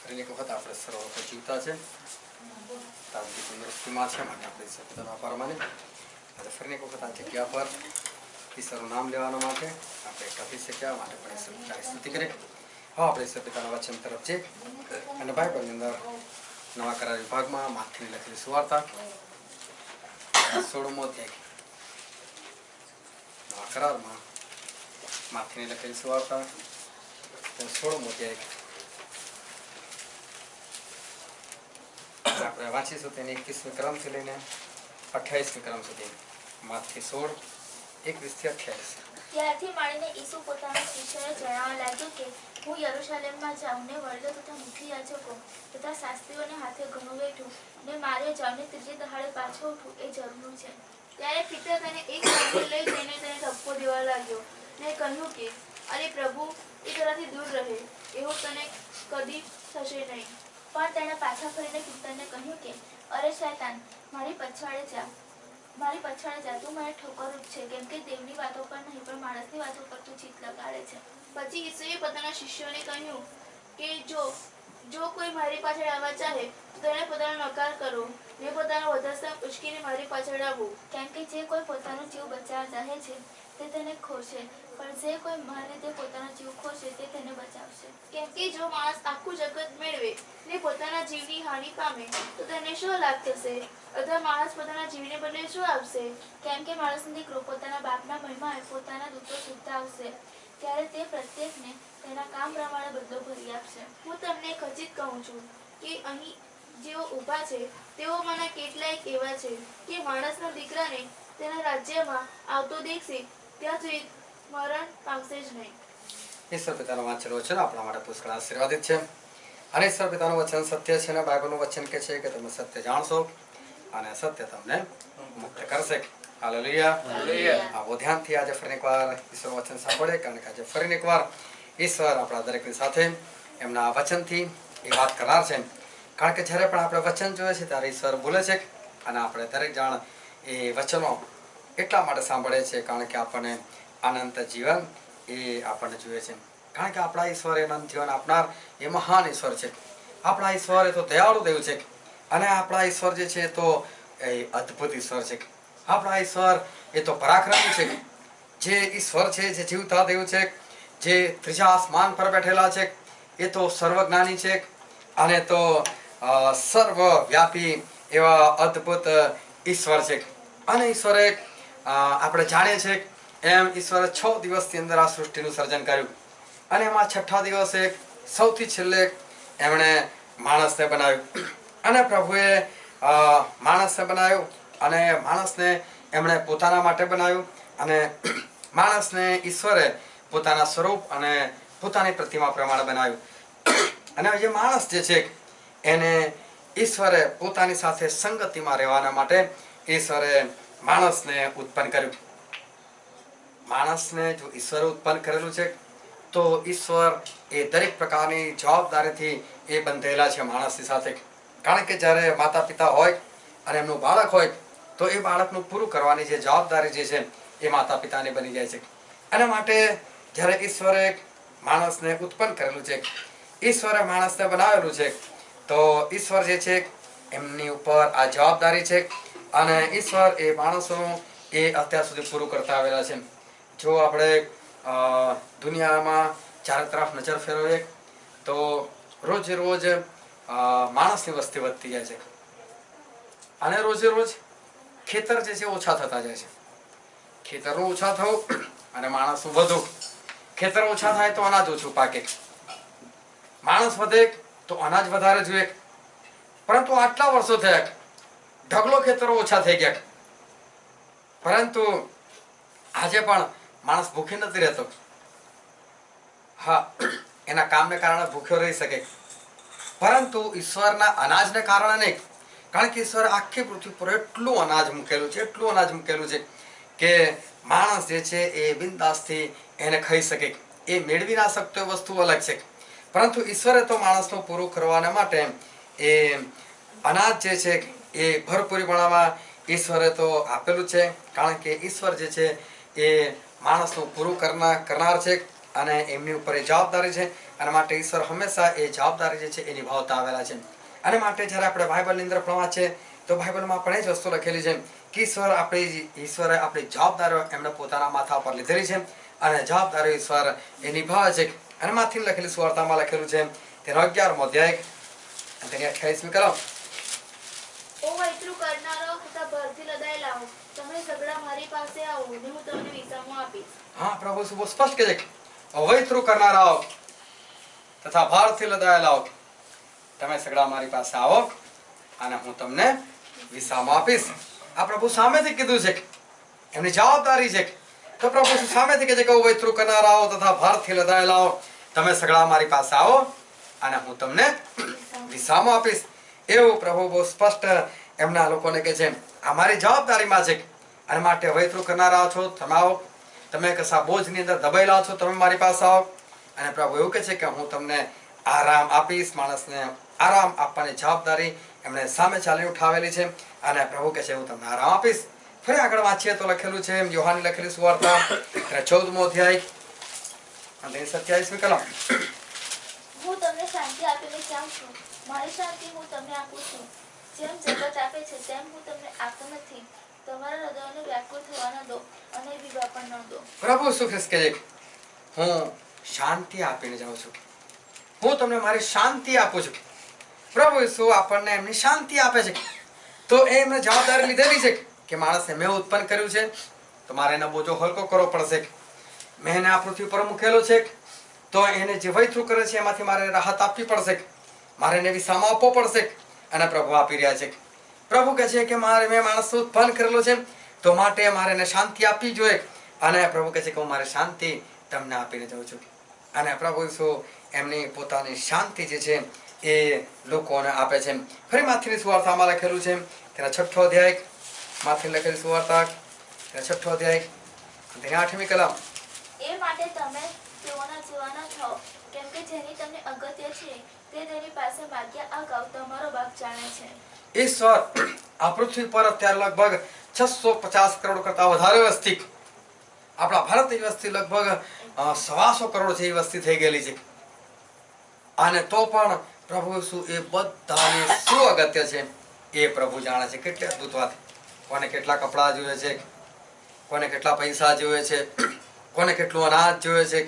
ફરીને એક વખત આપણે સર્વ વખત જીવતા છે, તાજગી તંદુરસ્તીમાં છે, માટે આપણે ઈશ્વર પોતાનો આભાર માની આજે ફરીને એક વખત આ જગ્યા પર ઈશ્વરનું નામ લેવાના માટે આપણે કપી શક્યા માટે પણ ઈશ્વર પિતાની સ્તુતિ કરીએ. હા, આપણે ઈશ્વર પિતાના વચન તરફ છે અને બાઇબલની અંદર નવા કરાર વિભાગમાં માથીની લખેલી સુવાર્તા 16મો અધ્યાય. નવા કરારમાં માથીની લખેલી સુવાર્તા 16મો અધ્યાય આપણે વાંચીશું. તેની 21મી ક્રમથી લઈને 28મી ક્રમ સુધી. માથી 16, 21 થી 28. ત્યારથી માંડીને ઈસુ પોતાના શિષ્યોને જણાવવા લાગ્યો કે હું યરૂશાલેમમાં જાઉં ને વડીલો તથા મુખ્ય યાજકો તથા શાસ્ત્રીઓને હાથે ઘણું બેઠું ને મારે જાઉં ને ત્રીજે દહાડે પાછો ઉઠું એ જરૂરી છે. ત્યારે પિતા તેને એક કાંકરી લઈ જઈને તેને ઠપકો દેવા લાગ્યો ને કહ્યું કે અરે પ્રભુ, એ તારાથી દૂર રહે, એવું તને કદી થશે નહીં. પણ તેણે પાછા ફરીને પિતાને કહ્યું કે અરે શૈતાન, મારી પછાડે જા, તું મને ઠોકરું જ છે, કેમ કે દેવની વાતો પર નહીં પણ માણસની વાતો પર તું ચિત્ત લગાડે છે. પછી ઈસુએ પોતાના શિષ્યોને કહ્યું કે જો કોઈ મારી પાછળ આવવા ચાહે તો તેણે પોતાનો નકાર કરો ને પોતાનો વધારતા ઉચકીને મારી પાછળ આવવું. કેમ કે જે કોઈ પોતાનો જીવ બચાવવા ચાહે છે તે તેને ખોશે, પણ જે કોઈ મારી રીતે પોતાનો જીવ ખોશે તે તેને બચાવશે. કેમ કે જો માણસ આખું જગત મેળવે ને પોતાના જીવની હાનિ પામે તો તેને શું લાભ થશે? અથવા માણસ પોતાના જીવને બદલે શું આપશે? કેમ કે માણસનો દીકરો પોતાના બાપના મહિમાએ પોતાના દૂતો શુદ્ધ આવશે, ત્યારે તે પ્રત્યેકને તેના કામ પ્રમાણે બદલો ભરી આપશે. હું તમને ખચિત કહું છું કે અહીં જેઓ ઊભા છે તેઓમાંના કેટલાક એવા છે કે માણસના દીકરાને તેના રાજ્યમાં આવતો દેખશે ત્યાં સુધી મરણ પામશે જ નહીં. ઈશ્વર પિતાનું વાંચન વચન આપણા માટે પુષ્કળ આશીર્વાદિત છે અને ઈશ્વર પિતાનું વચન સત્ય છે અને બાઇબલનું વચન કહે છે કે તમે સત્ય જાણશો અને સત્ય તમને મુક્ત કરશે. હાલેલુયા. આવો ધ્યાનથી આજે ફરીને એકવાર ઈશ્વર વચન સાંભળે, કારણ કે આજે ફરીને એકવાર ઈશ્વર આપણા દરેકની સાથે એમના વચનથી એ વાત કરનાર છે. કારણ કે જ્યારે પણ આપણે વચન જોઈએ છે ત્યારે ઈશ્વર બોલે છે અને આપણે દરેક જણ એ વચનો એટલા માટે સાંભળે છે કારણ કે આપણને અનંત જીવન એ આપણને જોઈએ છે. કારણ કે આપણા ઈશ્વર અનંત જીવન આપનાર એ મહાન ઈશ્વર છે. આપણા ઈશ્વર એ તો દયાળુ દેવ છે અને આપણા ઈશ્વર જે છે તો એ અદ્ભુત ઈશ્વર છે. આપણા ઈશ્વર એ તો પરાક્રમી છે. જે ઈશ્વર છે, જે જીવતા દેવ છે, જે ત્રીજા આસમાન પર બેઠેલા છે, એ તો સર્વજ્ઞાની છે અને તો સર્વવ્યાપી એવા અદ્ભુત ઈશ્વર છે. અને ઈશ્વરે આપણે જાણીએ છીએ એમ ઈશ્વરે 6 દિવસની અંદર આ સૃષ્ટિનું સર્જન કર્યું અને એમાં 6ઠા દિવસે સૌથી છેલ્લે એમણે માણસને બનાવ્યું અને પ્રભુએ માણસને બનાવ્યું અને માણસને એમણે પોતાના માટે બનાવ્યું અને માણસને ઈશ્વરે પોતાના સ્વરૂપ અને પોતાની પ્રતિમા પ્રમાણે બનાવ્યું. અને જે માણસ જે છે એને ઈશ્વરે પોતાની સાથે સંગતિમાં રહેવાના માટે ઈશ્વરે માણસને ઉત્પન્ન કર્યું. માણસને જો ઈશ્વરે ઉત્પન્ન કરેલું છે તો ઈશ્વર એ દરેક પ્રકારની જવાબદારીથી એ બંધેલા છે માણસની સાથે. કારણ કે જ્યારે માતા પિતા હોય અને એમનું બાળક હોય તો એ બાળકનું પૂરું કરવાની જે જવાબદારી જે છે એ માતા પિતાને બની જાય છે. એના માટે જ્યારે ઈશ્વરે માણસને ઉત્પન્ન કરેલું છે, ઈશ્વરે માણસને બનાવેલું છે, તો ઈશ્વર જે છે એમની ઉપર આ જવાબદારી છે અને ઈશ્વર એ માણસોનું એ અત્યાર સુધી પૂરું કરતા આવેલા છે. જો આપણે દુનિયામાં ચારે તરફ નજર ફેરવીએ તો રોજે રોજ માણસની વસ્તી વધતી જાય છે અને રોજે રોજ ખેતર જે છે ઓછા થતા જાય છે. ખેતરો ઓછા થવું અને માણસનું વધુ. ખેતર ઓછા થાય તો અનાજ ઓછું પાકે, માણસ વધે તો અનાજ વધારે જોઈએ. પરંતુ આટલા વર્ષો થયા ઢગલો ખેતરો ઓછા થઈ ગયા, પરંતુ આજે પણ માણસ ભૂખી નથી રહેતો. હા, એના કામને કારણે ભૂખ્યો રહી શકે, પરંતુ ઈશ્વરના અનાજને કારણે નહીં. કારણ કે ઈશ્વરે આખી પૃથ્વી પર એટલું અનાજ મૂકેલું છે કે માણસ જે છે એ બિનદાસથી એને ખાઈ શકે. એ મેળવી ના શકતો એ વસ્તુ અલગ છે, પરંતુ ઈશ્વરે તો માણસનું પૂરું કરવાના માટે એ અનાજ જે છે એ ભરપૂરીપણામાં ઈશ્વરે તો આપેલું છે. કારણ કે ઈશ્વર જે છે એ માણસનું પૂરું કરનાર છે અને એમની ઉપર એ જવાબદારી છે અને માટે ઈશ્વર હંમેશા એ જવાબદારી જે છે એ નિભાવતા આવેલા છે. અને માટે જ્યારે આપણે બાઇબલની અંદર ભણવા છે તો બાઇબલમાં પણ એ જ વસ્તુ લખેલી છે કે ઈશ્વરે આપણી જવાબદારીઓ એમણે પોતાના માથા પર લીધેલી છે અને જવાબદારી ઈશ્વર એ નિભાવે છે. અને માંથી લખેલી સુવાર્તામાં લખેલું છે તેનો 11મો અધ્યાય અને તેની 28મી કલમ. ઓ વૈતરું કરનારો તથા ભારથી લદાયેલાઓ, તમે સગડા મારી પાસે આવો ને હું તમને વિસામો આપીશ. હા, પ્રભુ શું બહુ સ્પષ્ટ કહે છે, અવૈતરું કરનારાઓ તથા ભારથી લદાયેલાઓ, તમે સગડા મારી પાસે આવો અને હું તમને વિસામો આપીશ. આ પ્રભુ સામેથી કીધું છે, એમની જવાબદારી છે. તો પ્રભુ શું સામેથી કહે છે કે અવૈતરું કરનારાઓ તથા ભારથી લદાયેલાઓ, તમે સગડા મારી પાસે આવો અને હું તમને વિસામો આપીશ. એવું પ્રભુ બહુ સ્પષ્ટ એમના લોકોને કહે છે. આ મારી જવાબદારીમાં છે અને માટે અવૈતરું કરનારા છો તમે આવો. તમે કશા બોજની અંદર દબાયેલા છો તમે મારી પાસે આવો. અને પ્રભુ એવું કહે છે કે હું તમને આરામ આપીશ. માણસને આરામ આપવાની જવાબદારી એમણે સામે ચાલી ઉઠાવેલી છે અને પ્રભુ કહે છે હું તમને આરામ આપીશ. ફરી આગળ વાંચીએ તો લખેલું છે યોહાનની લખેલી સુવાર્તા 14મો અધ્યાય અને 27મી કલમ. હું તમને શાંતિ આપીને જાઉં છું, મારી શાંતિ હું તમને આપું છું. જેમ જગત આપે છે તેમ હું તમને આપતો નથી. તમારા હૃદયોને વ્યાકુળ થવા ન દો અને બીવા પણ ન દો. પ્રભુ શું કહે છે? હું શાંતિ આપીને જાઉં છું, હું તમને મારી શાંતિ આપું છું. પ્રભુ શું આપણને એમની શાંતિ આપે છે. તો એમને જવાબદારી લીધેલી છે કે માણસને મેં ઉત્પન્ન કર્યું છે તો મારે એનો બોજો હલકો કરવો પડશે. મેં એને આ પૃથ્વી પર મૂકેલો છે તો એને જે વૈતરું કરે છે એમાંથી મારે રાહત આપવી પડશે, મારે એને વિસામો આપવો પડશે. અને પ્રભુ આપી રહ્યા છે. પ્રભુ કહે છે કે મેં માણસ ઉત્પન્ન કરેલો છે તો માટે મારે એને શાંતિ આપવી જોઈએ. અને પ્રભુ કહે છે કે હું મારી શાંતિ તમને આપીને જાઉં છું. અને પ્રભુ શું એમની પોતાની શાંતિ જે છે એ લોકોને આપે છે. ફરી માથીની સુવાર્તામાં લખેલું છે તેના 6ઠ્ઠો અધ્યાય, માથી લખેલી સુવાર્તા તેના 6ઠ્ઠો અધ્યાય તેની 8મી કલમ. એ માટે તમે તેઓના જેવા ન થાઓ, કેમ કે જેની તમને અગત્ય છે તે તેની પાસે માગ્યા અગાઉ તમારો બાપ જાણે છે. ઈશ્વર આ પૃથ્વી પર અત્યારે લગભગ 650 કરોડ કરતા વધારે વસ્તી, આપણા ભારતની વસ્તી લગભગ 125 કરોડ જેવી વસ્તી થઈ ગયેલી છે. અને તો પણ પ્રભુ શું એ બધાને શું અગત્ય છે એ પ્રભુ જાણે છે. કેટલી અદભુત વાત. કોને કેટલા કપડાં જોઈએ છે, કોને કેટલા પૈસા જોઈએ છે, કોને કેટલું અનાજ જોઈએ છે,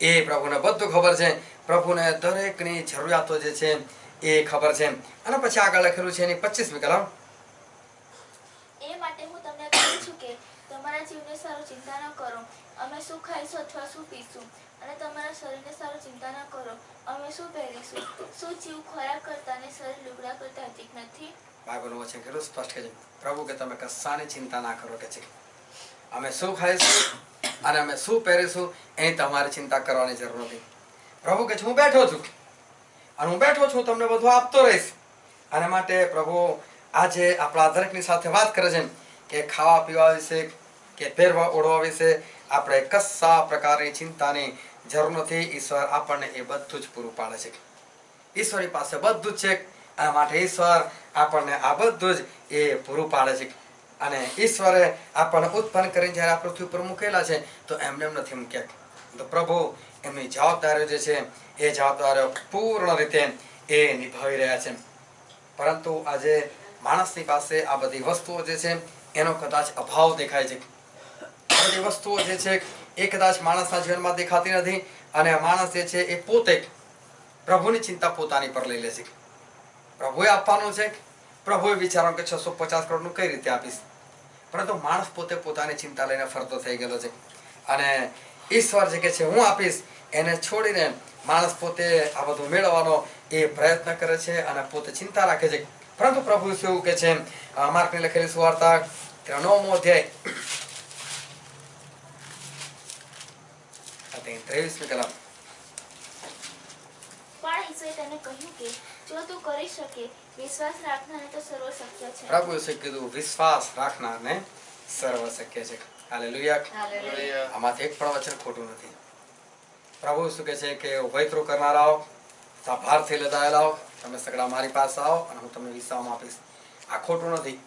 એ પ્રભુને બધું ખબર છે. પ્રભુને દરેકની જરૂરિયાતો જે છે એ ખબર છે. અને પછી આગળ લખેલું છે એની 25મી કલમ. એ માટે હું તમને કહું છું કે તમારા જીવને સારું ચિંતા ન કરો, અમે શું ખાઈશું અથવા શું પીશું, અને તમારા શરીરને સારું ચિંતા ન કરો, અમે શું પહેરીશું. શું જીવ ખોરાક કરતા અને શરીર લુગડા કરતા અધિક નથી? બાઇબલનું વચન કેટલું સ્પષ્ટ છે. પ્રભુ કે તમે કશાની ચિંતા ના કરો કે છે. અમે શું ખાઈશું અને અમે શું પહેરીશું એની તમારે ચિંતા કરવાની જરૂર નથી. પ્રભુ કે છે હું બેઠો છું અને હું બેઠો છું તમને બધું આપતો રહીશ. અને માટે પ્રભુ આજે આપણા દરેકની સાથે વાત કરે છે કે ખાવા પીવા વિશે કે પહેરવા ઓઢવા વિશે આપણે કશા પ્રકારની ચિંતાની જરૂર નથી. ઈશ્વર આપણને એ બધું જ પૂરું પાડે છે. ઈશ્વરની પાસે બધું જ છે. આ માટે ઈશ્વર આપણને આ બધું જ એ પૂરું પાડે છે. અને ઈશ્વરે આપણને ઉત્પન્ન કરીને જ્યારે આ પૃથ્વી ઉપર મૂકેલા છે તો એમને એમ નથી મૂક્યા. તો પ્રભુ એમની જવાબદારીઓ જે છે એ જવાબદારીઓ પૂર્ણ રીતે એ નિભાવી રહ્યા છે. પરંતુ આજે માણસની પાસે આ બધી વસ્તુઓ જે છે એનો કદાચ અભાવ દેખાય છે. આ બધી વસ્તુઓ જે છે એ કદાચ માણસના જીવનમાં દેખાતી નથી. અને માણસ જે છે એ પોતે પ્રભુની ચિંતા પોતાની પર લઈ લે છે. પ્રભુએ આપવાનું છે, પ્રભુએ વિચારો કે 650 કરોડનું કઈ રીતે આપીશ. પરંતુ માણસ પોતે પોતાની ચિંતા લઈને ફરતો થઈ ગયેલો છે. અને ઈશ્વર જે કે છે હું આપીશ એને છોડીને માણસ પોતે આ બધું મેળવવાનો એ પ્રયત્ન કરે છે અને પોતે ચિંતા રાખે છે. પરંતુ પ્રભુ શું કે છે માર્કની લખેલી સુવાર્તા 9મો અધ્યાય 23મી કલમ. પણ ઈશ્વરે તેને કહ્યું કે જો તું કરી શકે, વિશ્વાસ રાખનારને તો સર્વ શક્ય છે. પ્રભુએ શું કીધું? વિશ્વાસ રાખનારને સર્વ શક્ય છે. હાલેલુયા. આમાંથી એક પણ વચન ખોટું નથી. પ્રભુ શું કહે છે કે વૈતરું કરનારાઓ, ભારથી લદાયેલાઓ, તમે સગડા મારી પાસે આવો અને હું તમને વિસામો આપીશ. આ ખોટું નથી.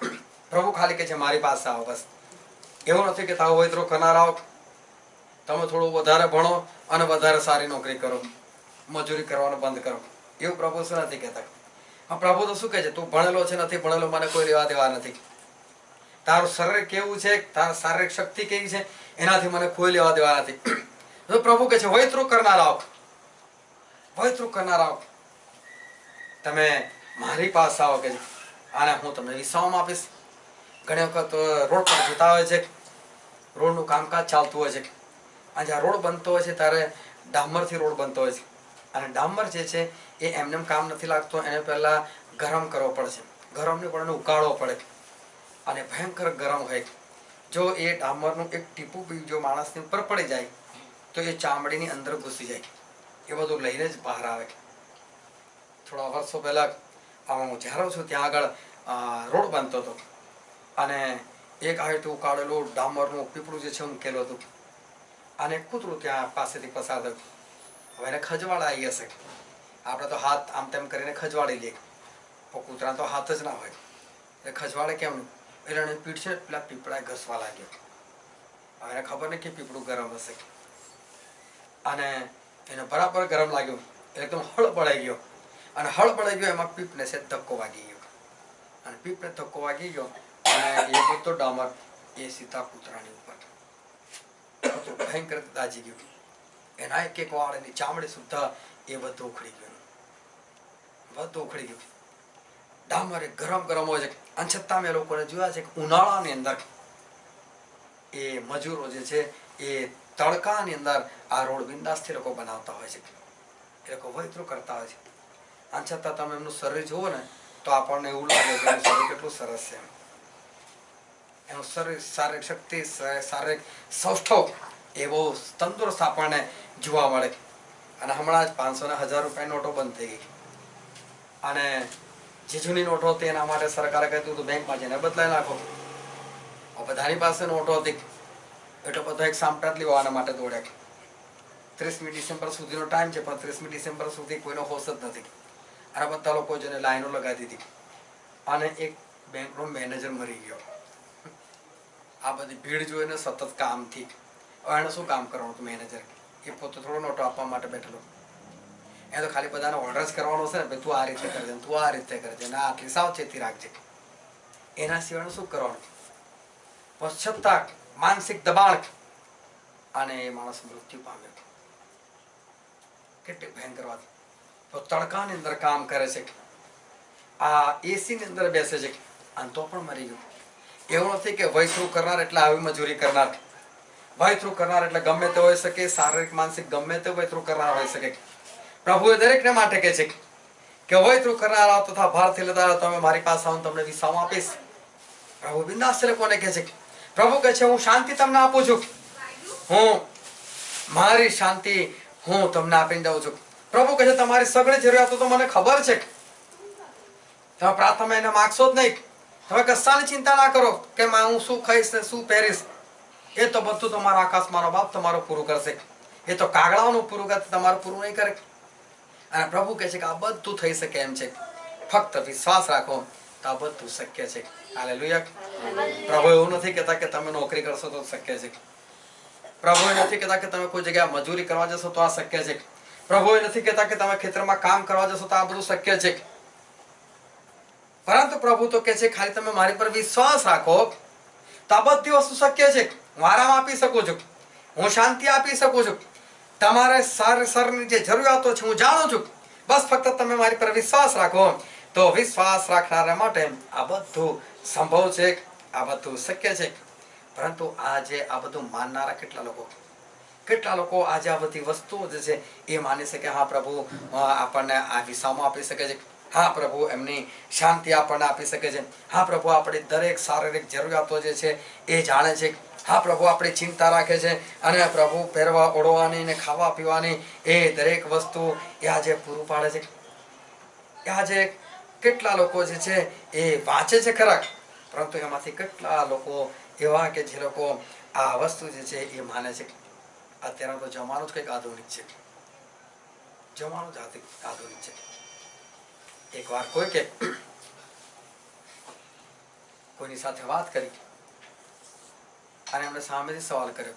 પ્રભુ ખાલી કહે છે મારી પાસે આવો, બસ. એવું નથી કે તાવ વૈતરું કરનારાઓ તમે થોડું વધારે ભણો અને વધારે સારી નોકરી કરો. મજૂરી કરવાનું બંધ કરો. એવું પ્રભુ શું નથી કહેતા. હા, પ્રભુ તો શું કહે છે, તું ભણેલો છે નથી ભણેલો મને કોઈ લેવા દેવા નથી. તારું શરીર કેવું છે, તારી શારીરિક શક્તિ કેવી છે, એનાથી મને કોઈ લેવા દેવા નથી. તો પ્રભુ કહે છે વૈતૃ કરનારાઓ, વૈતૃ કરનારાઓ, તમે મારી પાસે આવો કે આને હું તમને વિસાવમાં આપીશ. ઘણી વખત રોડ પર જતા હોય છે, રોડનું કામકાજ ચાલતું હોય છે, અને જ્યાં રોડ બનતો હોય છે ત્યારે ડામરથી રોડ બનતો હોય છે, અને ડામર જે છે એ એમનેમ કામ નથી લાગતો, એને પહેલાં ગરમ કરવો પડે છે. ગરમને પણ એને ઉકાળવો પડે, અને ભયંકર ગરમ હોય. જો એ ડામરનું એક ટીપું બી જો માણસની ઉપર પડી જાય તો એ ચામડીની અંદર ઘૂસી જાય. એ બધું લઈને જ બહાર આવે. થોડા વર્ષો પહેલાં હું જ્યાં રહું છું ત્યાં આગળ રોડ બનતો હતો, અને એક આવી રીતે ઉકાળેલું ડામરનું પીપળું જે છે મૂકેલું હતું, અને કૂતરું ત્યાં પાસેથી પસાર થયું. હવે એને ખજવાળ આવી હશે. આપણે તો હાથ આમ તેમ કરીને ખજવાડી લઈએ, પણ કૂતરા તો હાથ જ ના હોય. એટલે ખજવાડે કેમનું? એટલે એને પીઠ છે પેલા પીપળાએ ઘસવા લાગ્યો. હવે એને ખબર નહીં કે પીપળું ગરમ હશે, અને એને બરાબર ગરમ લાગ્યું. એકદમ હળ બળાઈ ગયો, અને હળ બળાઈ ગયો એમાં પીપને છે ધક્કો વાગી ગયો, અને પીપને ધક્કો વાગી ગયો, અને એ બધો ડામર એ સીધા કૂતરાની ઉપર. કૂતરું ભયંકર દાજી ગયું. એના એક વાળ એની ચામડી સુદ્ધા એ બધું ઉખડી ગયું, બધું ઉખડી ગયું. ડામર એ ગરમ ગરમ હોય છે, અને છતાં મેં લોકોને જોયા છે કે ઉનાળાની અંદર એ મજૂરો જે છે એ તડકાની અંદર આ રોડ બિંદાસથી લોકો બનાવતા હોય છે. એ લોકો વૈતરું કરતા હોય છે, અને છતાં તમે એમનું શરીર જુઓ ને તો આપણને એવું લાગે કે એનું શરીર કેટલું સરસ છે. એનું શરીર, શારીરિક શક્તિ, શારીરિક સૌષ્ઠવ એ બહુ તંદુરસ્ત આપણને જોવા મળે. અને હમણાં જ 500 ને 1000 રૂપિયાની નોટો બંધ થઈ ગઈ, અને જે જૂની નોટો હતી એના માટે સરકારે કહ્યું હતું બેંકમાં જઈને બદલાઈ નાખો. બધાની પાસે નોટો હતી એટલે બધો એક સાંપ્રત લેવા માટે દોડ્યા. 30મી ડિસેમ્બર સુધીનો ટાઈમ છે, પણ 30મી ડિસેમ્બર સુધી કોઈનો હોશ જ નથી. અને બધા લોકો જેને લાઈનો લગાવી દીધી, અને એક બેંકનો મેનેજર મરી ગયો. આ બધી ભીડ જોઈને સતત કામથી એને શું કામ કરવાનું હતું મેનેજર? એ પોતે થોડો નોટો આપવા માટે બેઠેલો. એ તો ખાલી બધાને ઓર્ડર જ કરવાનો છે ને, તું આ રીતે કરજે, તું આ રીતે કરજે, ના આટલી સાવચેતી રાખજે. એના સિવાયનું શું કરવાનું? પશ્ચાતાપ, માનસિક દબાણ, અને એ માણસ મૃત્યુ પામ્યો. કેટલી ભયંકર વાત! તો તડકાની અંદર કામ કરે છે, આ એસીની અંદર બેસે છે, અને તો પણ મરી ગયો. એવું નથી કે વૈતૃ કરનાર એટલે આવી મજૂરી કરનાર. વૈતૃ કરનાર એટલે ગમે તે હોઈ શકે, શારીરિક માનસિક ગમે તે વૈતૃ કરનાર હોઈ શકે. પ્રભુએ દરેકને માટે કહે છે કે વૈતૃ કરનારા તથા ભારથી લેતા તમે મારી પાસે આવો, તમને વિસામ આપીશ. પ્રભુ બિંદાસ લોકોને કહે છે. પ્રભુ કહે છે હું શાંતિ તમને આપું છું, હું મારી શાંતિ હું તમને આપીને દઉં છું. પ્રભુ કહે છે તમારી સગળી જરૂરિયાતો તો મને ખબર છે. તમે પ્રાર્થના એને માગશો જ નહીં. તમે કશાની ચિંતા ના કરો કે હું શું ખાઈશ ને શું પહેરીશ. એ તો બધું તમારા આકાશમાંનો બાપ તમારું પૂરું કરશે. એ તો કાગડાઓનું પૂરું કરે, તમારું પૂરું નહીં કરે. અને પ્રભુ કહે છે કે આ બધું થઈ શકે એમ છે, ફક્ત વિશ્વાસ રાખો તો આ બધું શક્ય છે. હાલેલુયા. પ્રભુ એવું નથી કહેતા કે તમે નોકરી કરશો તો શક્ય છે. પ્રભુ એ નથી કહેતા કે તમે કોઈ જગ્યાએ મજૂરી કરવા જશો તો આ શક્ય છે. પ્રભુ એ નથી કહેતા કે તમે ખેતરમાં કામ કરવા જશો તો આ બધું શક્ય છે. પરંતુ પ્રભુ તો કહે છે ખાલી તમે મારી પર વિશ્વાસ રાખો તો આ બધી વસ્તુ શક્ય છે. હું આરામ આપી શકું છું, હું શાંતિ આપી શકું છું. તમારે શરીરની જે જરૂરિયાતો છે હું જાણું છું. બસ ફક્ત તમે મારી પર વિશ્વાસ રાખો તો વિશ્વાસ રાખનારા માટે આ બધું સંભવ છે, આ બધું શક્ય છે. પરંતુ આજે આ બધું માનનારા કેટલા લોકો આજે આ બધી વસ્તુઓ જે છે એ માને છે કે હા પ્રભુ આપણને આ વિસામો આપી શકે છે, હા પ્રભુ એમની શાંતિ આપણને આપી શકે છે, હા પ્રભુ આપણી દરેક શારીરિક જરૂરિયાતો જે છે એ જાણે છે, હા પ્રભુ આપણી ચિંતા રાખે છે, અને પ્રભુ પહેરવા ઓઢવાની ને ખાવા પીવાની એ દરેક વસ્તુ એ આજે પૂરું પાડે છે. આજે કેટલા લોકો જે છે એ વાંચે છે ખરા, પરંતુ એમાંથી કેટલા લોકો એવા કે જે લોકો આ વસ્તુ જે છે એ માને છે. અત્યારે તો જમાનો જ કંઈક આધુનિક છે, જમાનો જ આધુનિક છે. એક વાર કોઈની સાથે વાત કરી અને એમણે સામેથી સવાલ કર્યો,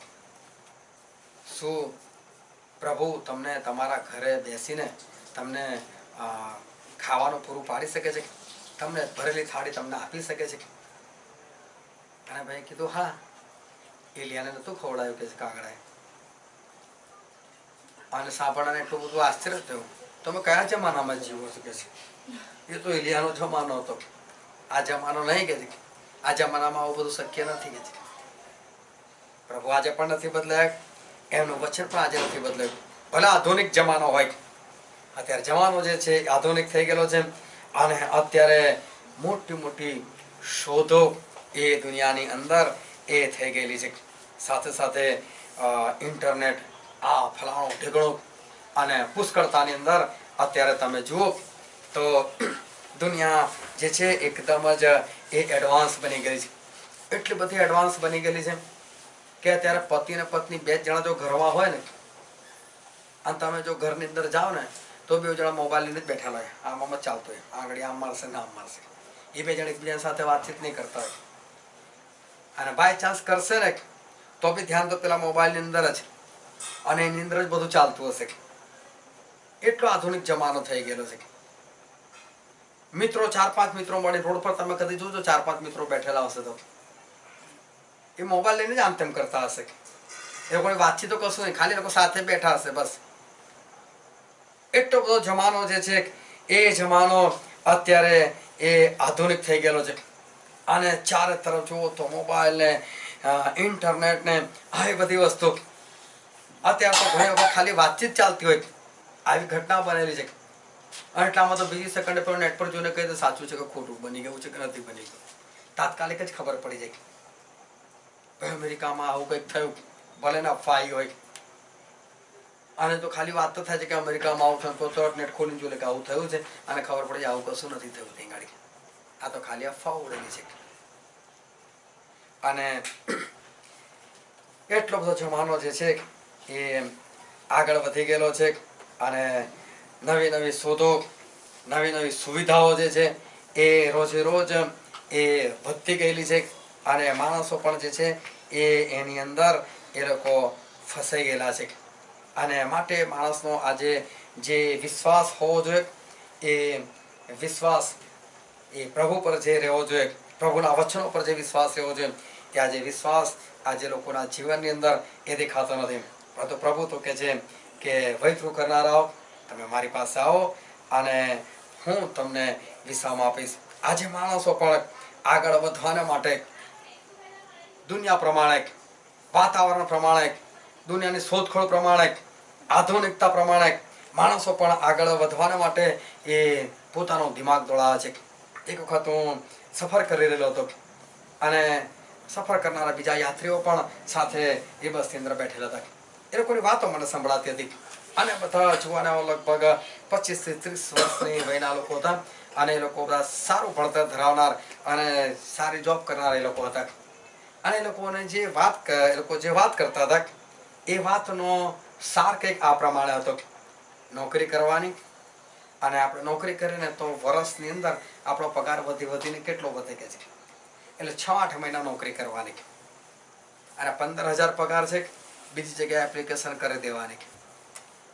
શું પ્રભુ તમને તમારા ઘરે બેસીને તમને ખાવાનું પૂરું પાડી શકે છે, તમને ભરેલી થાળી તમને આપી શકે છે? અને ભાઈ કીધું હા. એલિયાને નતું ખવડાયું કે કાગડાએ. અને સાંભળવાને એટલું બધું આશ્ચર્ય થયું, તમે કયા જમાનામાં જીવો છો કે છે? એ તો એલિયાનો જમાનો હતો, આ જમાનો નહીં કે છે. આ જમાનામાં આવું બધું શક્ય નથી કે છે. પ્રભુ આજે પણ નથી બદલાયા, એમનું વચન પણ આજે નથી બદલાયું. ભલે આધુનિક જમાનો હોય, અત્યારે જમાનો જે છે આધુનિક થઈ ગયેલો છે, અને અત્યારે મોટી મોટી શોધો એ દુનિયાની અંદર એ થઈ ગયેલી છે. સાથે સાથે ઇન્ટરનેટ, આ ફલાણો ઢીકણો, અને પુષ્કળતાની અંદર અત્યારે તમે જુઓ તો દુનિયા જે છે એકદમ જ એ એડવાન્સ બની ગઈ છે. એટલી બધી એડવાન્સ બની ગયેલી છે કે અત્યારે પતિ અને પત્ની બે જણા જો ઘરમાં હોય ને, અને તમે જો ઘરની અંદર જાઓ ને, તો બે જણા મોબાઈલ લઈને જ બેઠેલા હોય, આમ જ ચાલતો હોય, આંગળી આમ મારશે ને આમ મારશે. એ બે જણા એકબીજા સાથે વાતચીત નહીં કરતા હોય, અને બાય ચાન્સ કરશે ને તો બી ધ્યાન તો પેલા મોબાઈલની અંદર જ, અને એની અંદર જ બધું ચાલતું હશે. એટલો આધુનિક જમાનો થઈ ગયેલો છે. મિત્રો 4-5 મિત્રો મળી રોડ પર તમે કદી જોજો 4-5 મિત્રો બેઠેલા હશે તો એ મોબાઈલ લઈને જ આમ તેમ કરતા હશે. એ કોઈ વાતચીત તો કશું નહીં, ખાલી લોકો સાથે બેઠા હશે બસ. એટલો બધો જમાનો જે છે એ જમાનો અત્યારે એ આધુનિક થઈ ગયેલો છે. અને ચારે તરફ જુઓ તો મોબાઈલ ને ઇન્ટરનેટ ને આવી બધી વસ્તુ. અત્યારે તો ઘણી વખત ખાલી વાતચીત ચાલતી હોય, આવી ઘટના બનેલી છે. અને એટલામાં તો બીજી સેકન્ડે પર નેટ પર જોઈને કહી દે સાચું છે કે ખોટું, બની ગયું છે કે નથી બની ગયું. તાત્કાલિક જ ખબર પડી જાય. અમેરિકામાં આવું કંઈક થયું, ભલે ને અફવા આવી હોય, અને તો ખાલી વાત તો થાય છે કે અમેરિકામાં આવું થયું, તો નેટ ખોલીને જોઈ લે કે આવું થયું છે, અને ખબર પડી આવું કશું નથી થયું ત્યાં ગાડી. આ તો ખાલી અફવા ઉડેલી છે. અને એટલો બધો જમાનો જે છે એ આગળ વધી ગયેલો છે, અને નવી નવી શોધો, નવી નવી સુવિધાઓ જે છે એ રોજે રોજ એ વધતી ગયેલી છે. અને માણસો પણ જે છે એ એની અંદર એ લોકો ફસાઈ ગયેલા છે. અને માટે માણસનો આજે જે વિશ્વાસ હોવો જોઈએ, એ વિશ્વાસ એ પ્રભુ પર જે રહેવો જોઈએ, પ્રભુના વચનો પર જે વિશ્વાસ રહેવો જોઈએ, એ આજે વિશ્વાસ આજે લોકોના જીવનની અંદર એ દેખાતો નથી. પરંતુ પ્રભુ તો કે છે કે વૈથું કરનારાઓ, તમે મારી પાસે આવો અને હું તમને વિશ્રામ આપીશ. આજે માણસો પણ આગળ વધવાને માટે દુનિયા પ્રમાણે, વાતાવરણ પ્રમાણે, દુનિયાની શોધખોળ પ્રમાણે, આધુનિકતા પ્રમાણે માણસો પણ આગળ વધવાના માટે એ પોતાનો દિમાગ દોડાવે છે. એક વખત હું સફર કરી રહેલો હતો, અને સફર કરનારા બીજા યાત્રીઓ પણ સાથે એ બસની અંદર બેઠેલા હતા. એ લોકોની વાતો મને સંભળાતી હતી, અને બધા જોવાના લગભગ 25 થી 30 વર્ષની વયના લોકો હતા. અને એ લોકો બધા સારું ભણતર ધરાવનાર અને સારી જોબ કરનાર એ લોકો હતા. અને એ લોકોને જે વાત કરતા હતા, એ વાતનો સાર કંઈક આ પ્રમાણે હતો: નોકરી કરવાની, અને આપણે નોકરી કરીને તો વર્ષની અંદર આપણો પગાર વધીને કેટલો વધે કે છે, એટલે 6-8 મહિના નોકરી કરવાની, અને 15,000 પગાર છે, બીજી જગ્યાએ એપ્લિકેશન કરી દેવાની,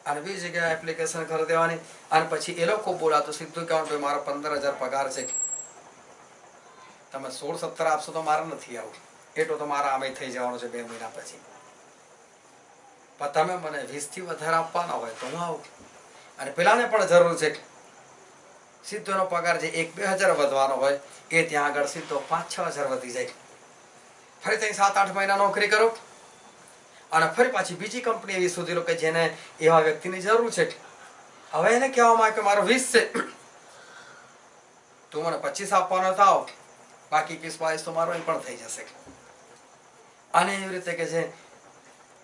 અને બીજી જગ્યાએ એપ્લિકેશન કરી દેવાની, અને પછી એ લોકો બોલાતો સીધું કહેવાનું કે મારો 15,000 પગાર છે, તમે 16-17 આપશો તો મારે નથી આવું, એટલો તો મારા આમે થઈ જવાનો છે 2 મહિના પછી, પણ તમે મને 20 થી વધારે આપવાના હોય તો હું આવું. અને પેલાને પણ જરૂર છે, સીધો એનો પગાર જે 1-2 હજાર વધવાનો હોય એ ત્યાં આગળ સીધો 5-6 હજાર વધી જાય. ફરી ત્યાં 7-8 મહિના નોકરી કરો, અને ફરી પાછી બીજી કંપની એવી શોધી લો કે જેને એવા વ્યક્તિની જરૂર છે. હવે એને કહેવામાં આવે કે મારો 20 છે, તું મને 25 આપવાનો થાવ, બાકી 21-22 તો મારો અહીં પણ થઈ જશે. અને એવી રીતે કે છે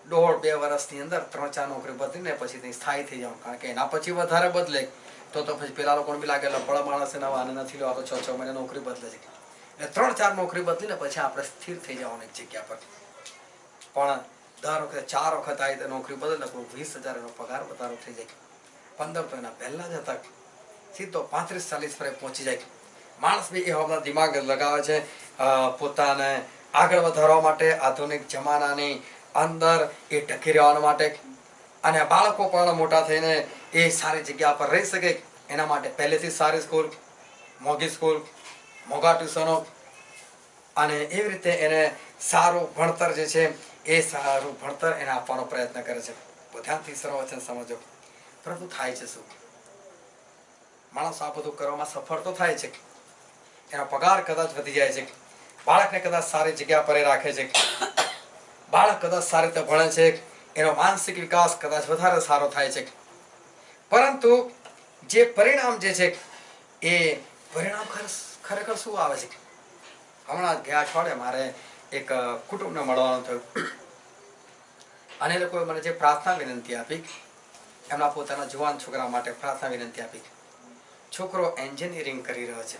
1.5-2 વર્ષની અંદર 3-4 નોકરી બદલીને પછી ત્યાં સ્થાયી થઈ જવાનું. કારણ કે એના પછી વધારે બદલે તો પછી પેલા લોકોને બી લાગે લફડા માણસ એના વાને નથી લેવા, તો 6-6 મહિને નોકરી બદલે છે. એટલે 3-4 નોકરી બદલીને પછી આપણે સ્થિર થઈ જવાનું એક જગ્યા પર. પણ દર વખતે 4 વખત આવી રીતે નોકરી બદલે તો 20,000 એનો પગાર વધારો થઈ જાય. 15 તો એના પહેલા જ હતા, સીધો 35-40 પર પહોંચી જાય. માણસ બી એવા દિમાગ લગાવે છે પોતાને આગળ વધારવા માટે, આધુનિક જમાનાની અંદર એ ટકી રહેવા માટે. અને બાળકો પણ મોટા થઈને એ સારી જગ્યા પર રહી શકે એના માટે પહેલેથી સારી સ્કૂલ, મોંઘી સ્કૂલ, મોંઘા ટ્યુશનો અને એવી રીતે એને સારું ભણતર જે છે એ સારું ભણતર એને આપવાનો પ્રયત્ન કરે છે. ધ્યાનથી સર્વવચન સમજો. પરંતુ થાય છે શું? માણસ આ બધું કરવામાં સફળ તો થાય છે, એનો પગાર કદાચ વધી જાય છે, બાળકને કદાચ સારી જગ્યા પર રાખે છે, બાળક કદાચ સારી રીતે ભણે છે, એનો માનસિક વિકાસ કદાચ વધારે સારો થાય છે, પરંતુ જે પરિણામ જે છે એ પરિણામ ખરેખર શું આવે છે? હમણાં ગયા અઠવાડિયે મારે એક કુટુંબને મળવાનું થયું અને એ લોકોએ મને જે પ્રાર્થના વિનંતી આપી, એમના પોતાના જુવાન છોકરા માટે પ્રાર્થના વિનંતી આપી. છોકરો એન્જિનિયરિંગ કરી રહ્યો છે,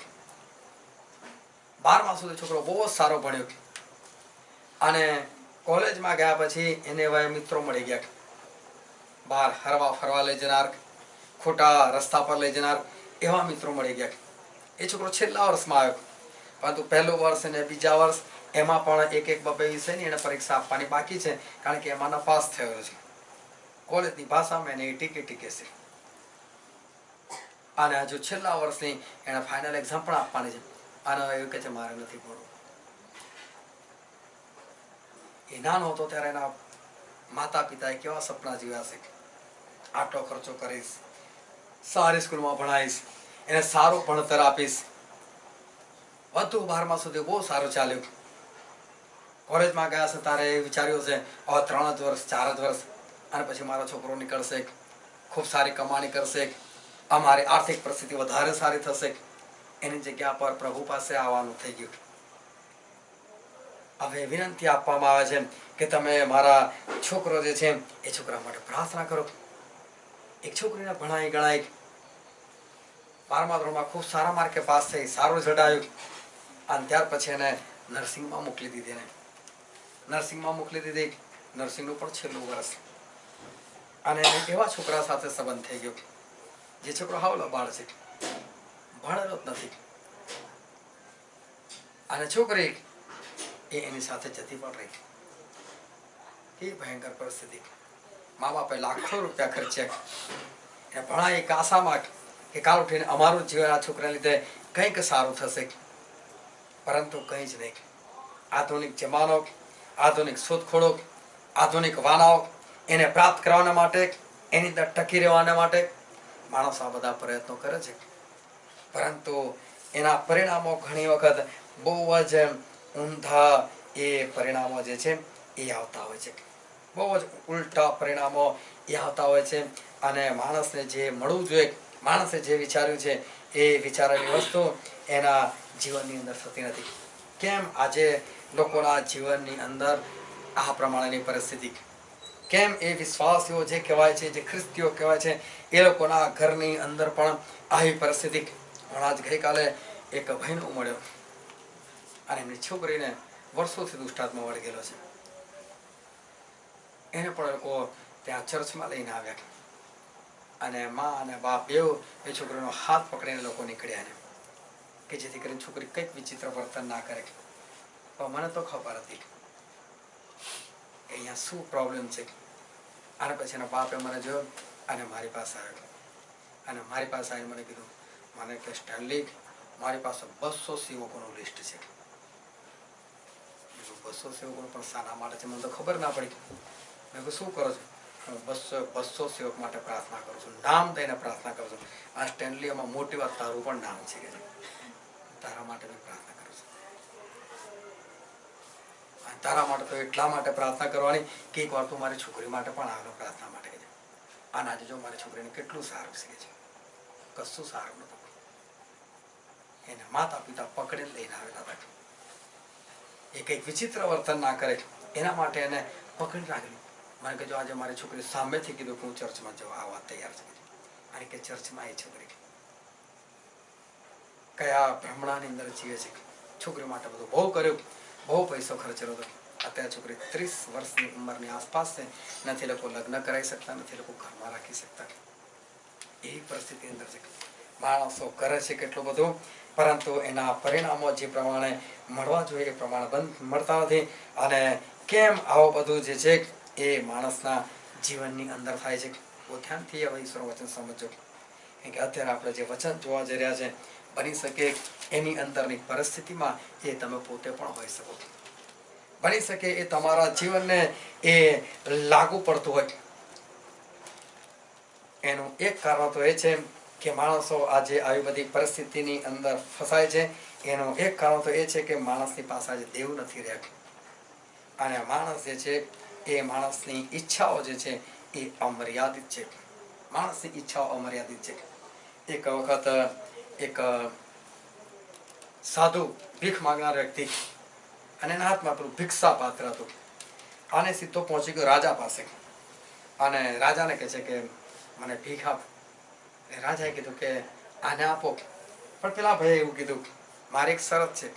12મા સુધી છોકરો બહુ જ સારો ભણ્યો અને કોલેજમાં ગયા પછી એને એવા મિત્રો મળી ગયા, બહાર હરવા ફરવા લઈ જનાર, ખોટા રસ્તા પર લઈ જનાર એવા મિત્રો મળી ગયા. એ છોકરો છેલ્લા વર્ષમાં આવ્યો, પરંતુ પહેલું વર્ષ અને બીજા વર્ષ એમાં પણ એક બબે વિષયની એને પરીક્ષા આપવાની બાકી છે, કારણ કે એમાં નપાસ થયો છે. કોલેજની ભાષામાં એને ટીકે છે અને હજુ છેલ્લા વર્ષની એને ફાઇનલ એક્ઝામ પણ આપવાની છે અને એવું કહે છે મારે નથી ભણવું. એ નાનો હતો ત્યારે એના માતા પિતાએ કેવા સપના જીવ્યા છે, આટલો ખર્ચો કરીશ, સારી સ્કૂલમાં ભણાવીશ, એને સારું ભણતર આપીશ. વધુ 12મા સુધી બહુ સારું ચાલ્યું. કોલેજમાં ગયા છે તારે એ વિચાર્યું છે હવે 3 જ વર્ષ 4 જ વર્ષ અને પછી મારો છોકરો નીકળશે, ખૂબ સારી કમાણી કરશે, અમારી આર્થિક પરિસ્થિતિ વધારે સારી થશે. એની જગ્યા પર પ્રભુ પાસે આવવાનું થઈ ગયું. હવે વિનંતી આપવામાં આવે છે કે તમે મારા છોકરો જે છે એ છોકરા માટે પ્રાર્થના કરો. એક છોકરીને ભણાઈ ગણાઈ 12મા ધોરણમાં ખૂબ સારા માર્કે પાસ થઈ, સારું જડાયું અને ત્યાર પછી એને નર્સિંગમાં મોકલી દીધી. નર્સિંગનું પણ છેલ્લું વર્ષ અને એવા છોકરા સાથે સંબંધ થઈ ગયો જે છોકરો હાવ બાળ છે, ભણેલો જ નથી અને છોકરી એની સાથે જતી પણ રહી. એ ભયંકર પરિસ્થિતિ. મા બાપે લાખો રૂપિયા ખર્ચ્યા એ ભણાય એક આશામાં કે કાલ ઉઠીને અમારું જીવન આ છોકરાને લીધે કંઈક સારું થશે, પરંતુ કંઈ જ નહીં. આધુનિક જમાનો, આધુનિક શોધખોળો, આધુનિક વાનાઓ એને પ્રાપ્ત કરવાના માટે, એની અંદર ટકી રહેવાના માટે માણસ આ બધા પ્રયત્નો કરે છે, પરંતુ એના પરિણામો ઘણી વખત બહુ જ ઊંધા એ પરિણામો જે છે એ આવતા હોય છે. બહુ જ ઉલટા પરિણામો એ આવતા હોય છે અને માણસને જે મળવું જોઈએ, માણસે જે વિચાર્યું છે એ વિચારેલી વસ્તુ એના જીવનની અંદર થતી નથી. કેમ આજે લોકોના જીવનની અંદર આ પ્રમાણેની પરિસ્થિતિ? કેમ એ વિશ્વાસીઓ જે કહેવાય છે, જે ખ્રિસ્તીઓ કહેવાય છે, એ લોકોના ઘરની અંદર પણ આવી પરિસ્થિતિ? હમણાં જ ગઈકાલે એક ભાઈનો મળ્યો અને એમની છોકરીને વર્ષોથી દુષ્ટાત્મા વળી ગયેલો છે. એને પણ લોકો ત્યાં ચર્ચમાં લઈને આવ્યા અને મા અને બાપ બેવ એ છોકરીનો હાથ પકડીને લોકો નીકળ્યા ને કે જેથી કરીને છોકરી કંઈક વિચિત્ર વર્તન ના કરે. પણ મને તો ખબર હતી અહીંયા શું પ્રોબ્લેમ છે. અને પછી એના બાપે મને જોયો અને મારી પાસે આવ્યો અને મારી પાસે આવીને મને કીધું, મને કે સ્ટેનલી મારી પાસે 200 સેવકોનું લિસ્ટ છે. 200 સેવકોનું પણ શાના માટે છે મને તો ખબર ના પડી. મેં કહ્યું શું કરો છો? હું 200 સેવક માટે પ્રાર્થના કરું છું, નામ દઈને પ્રાર્થના કરું છું. આ સ્ટેનલીમાં મોટી વાત તારું પણ નામ છે કે તારા માટે મેં પ્રાર્થના કરું છું. તારા માટે તો એટલા માટે પ્રાર્થના કરવાની કે એક વાર તું મારી છોકરી માટે પણ આવેલો પ્રાર્થના માટે કે અને આજે જો મારી છોકરીને કેટલું સારું છે કે કશું સારું નતું. એને માતા પિતા પકડીને લઈને આવેલા હતા. એ કંઈક વિચિત્ર વર્તન ના કરે એના માટે એને પકડી રાખેલું. મને કહેજો આજે મારી છોકરી સામેથી કીધું કે હું ચર્ચમાં જવા આવવા તૈયાર છું અને કે ચર્ચમાં એ છોકરી કયા ભ્રમણાની અંદર જીવે છે. છોકરી માટે બધું બહુ કર્યું, બહુ પૈસો ખર્ચેલો હતો. અત્યારે છોકરી 30 વર્ષની ઉંમરની આસપાસ છે. નથી લોકો લગ્ન કરાવી શકતા, નથી લોકો ઘરમાં રાખી શકતા. એવી પરિસ્થિતિ અંદર છે. માણસો કરે છે કેટલું બધું, પરંતુ એના પરિણામો જે પ્રમાણે મળવા જોઈએ એ પ્રમાણે મળતા નથી. અને કેમ આવું બધું જે છે એ માણસના જીવનની અંદર થાય છે. બહુ ધ્યાનથી હવે ઈશ્વરનું વચન સમજો. કેમ કે અત્યારે આપણે જે વચન જોવા જઈ રહ્યા છે, બની શકે એની અંદરની પરિસ્થિતિમાં એ તમે પોતે પણ હોઈ શકો. બની શકે એ તમારા જીવનને એ લાગુ પડતું હોય. એનું એક કારણ તો એ છે કે માણસો આજે આવી બધી પરિસ્થિતિની અંદર ફસાય છે. એનું એક કારણ તો એ છે કે માણસની પાસે આજે દેવ નથી રહ્યા. અને માણસ જે છે એ માણસની ઈચ્છાઓ જે છે એ અમર્યાદિત છે. માણસની ઈચ્છાઓ અમર્યાદિત છે. એક વખત એક સાધુ ભીખ માંગનાર વ્યક્તિ, અને એના હાથમાં પેલું ભિક્ષા પાત્ર હતું, અને સીધો પહોંચી ગયો રાજા પાસે અને રાજાને કહે છે કે મને ભીખ આપ. રાજાએ કીધું કે આને આપો. પણ પેલા ભાઈએ એવું કીધું, મારી એક શરત છે,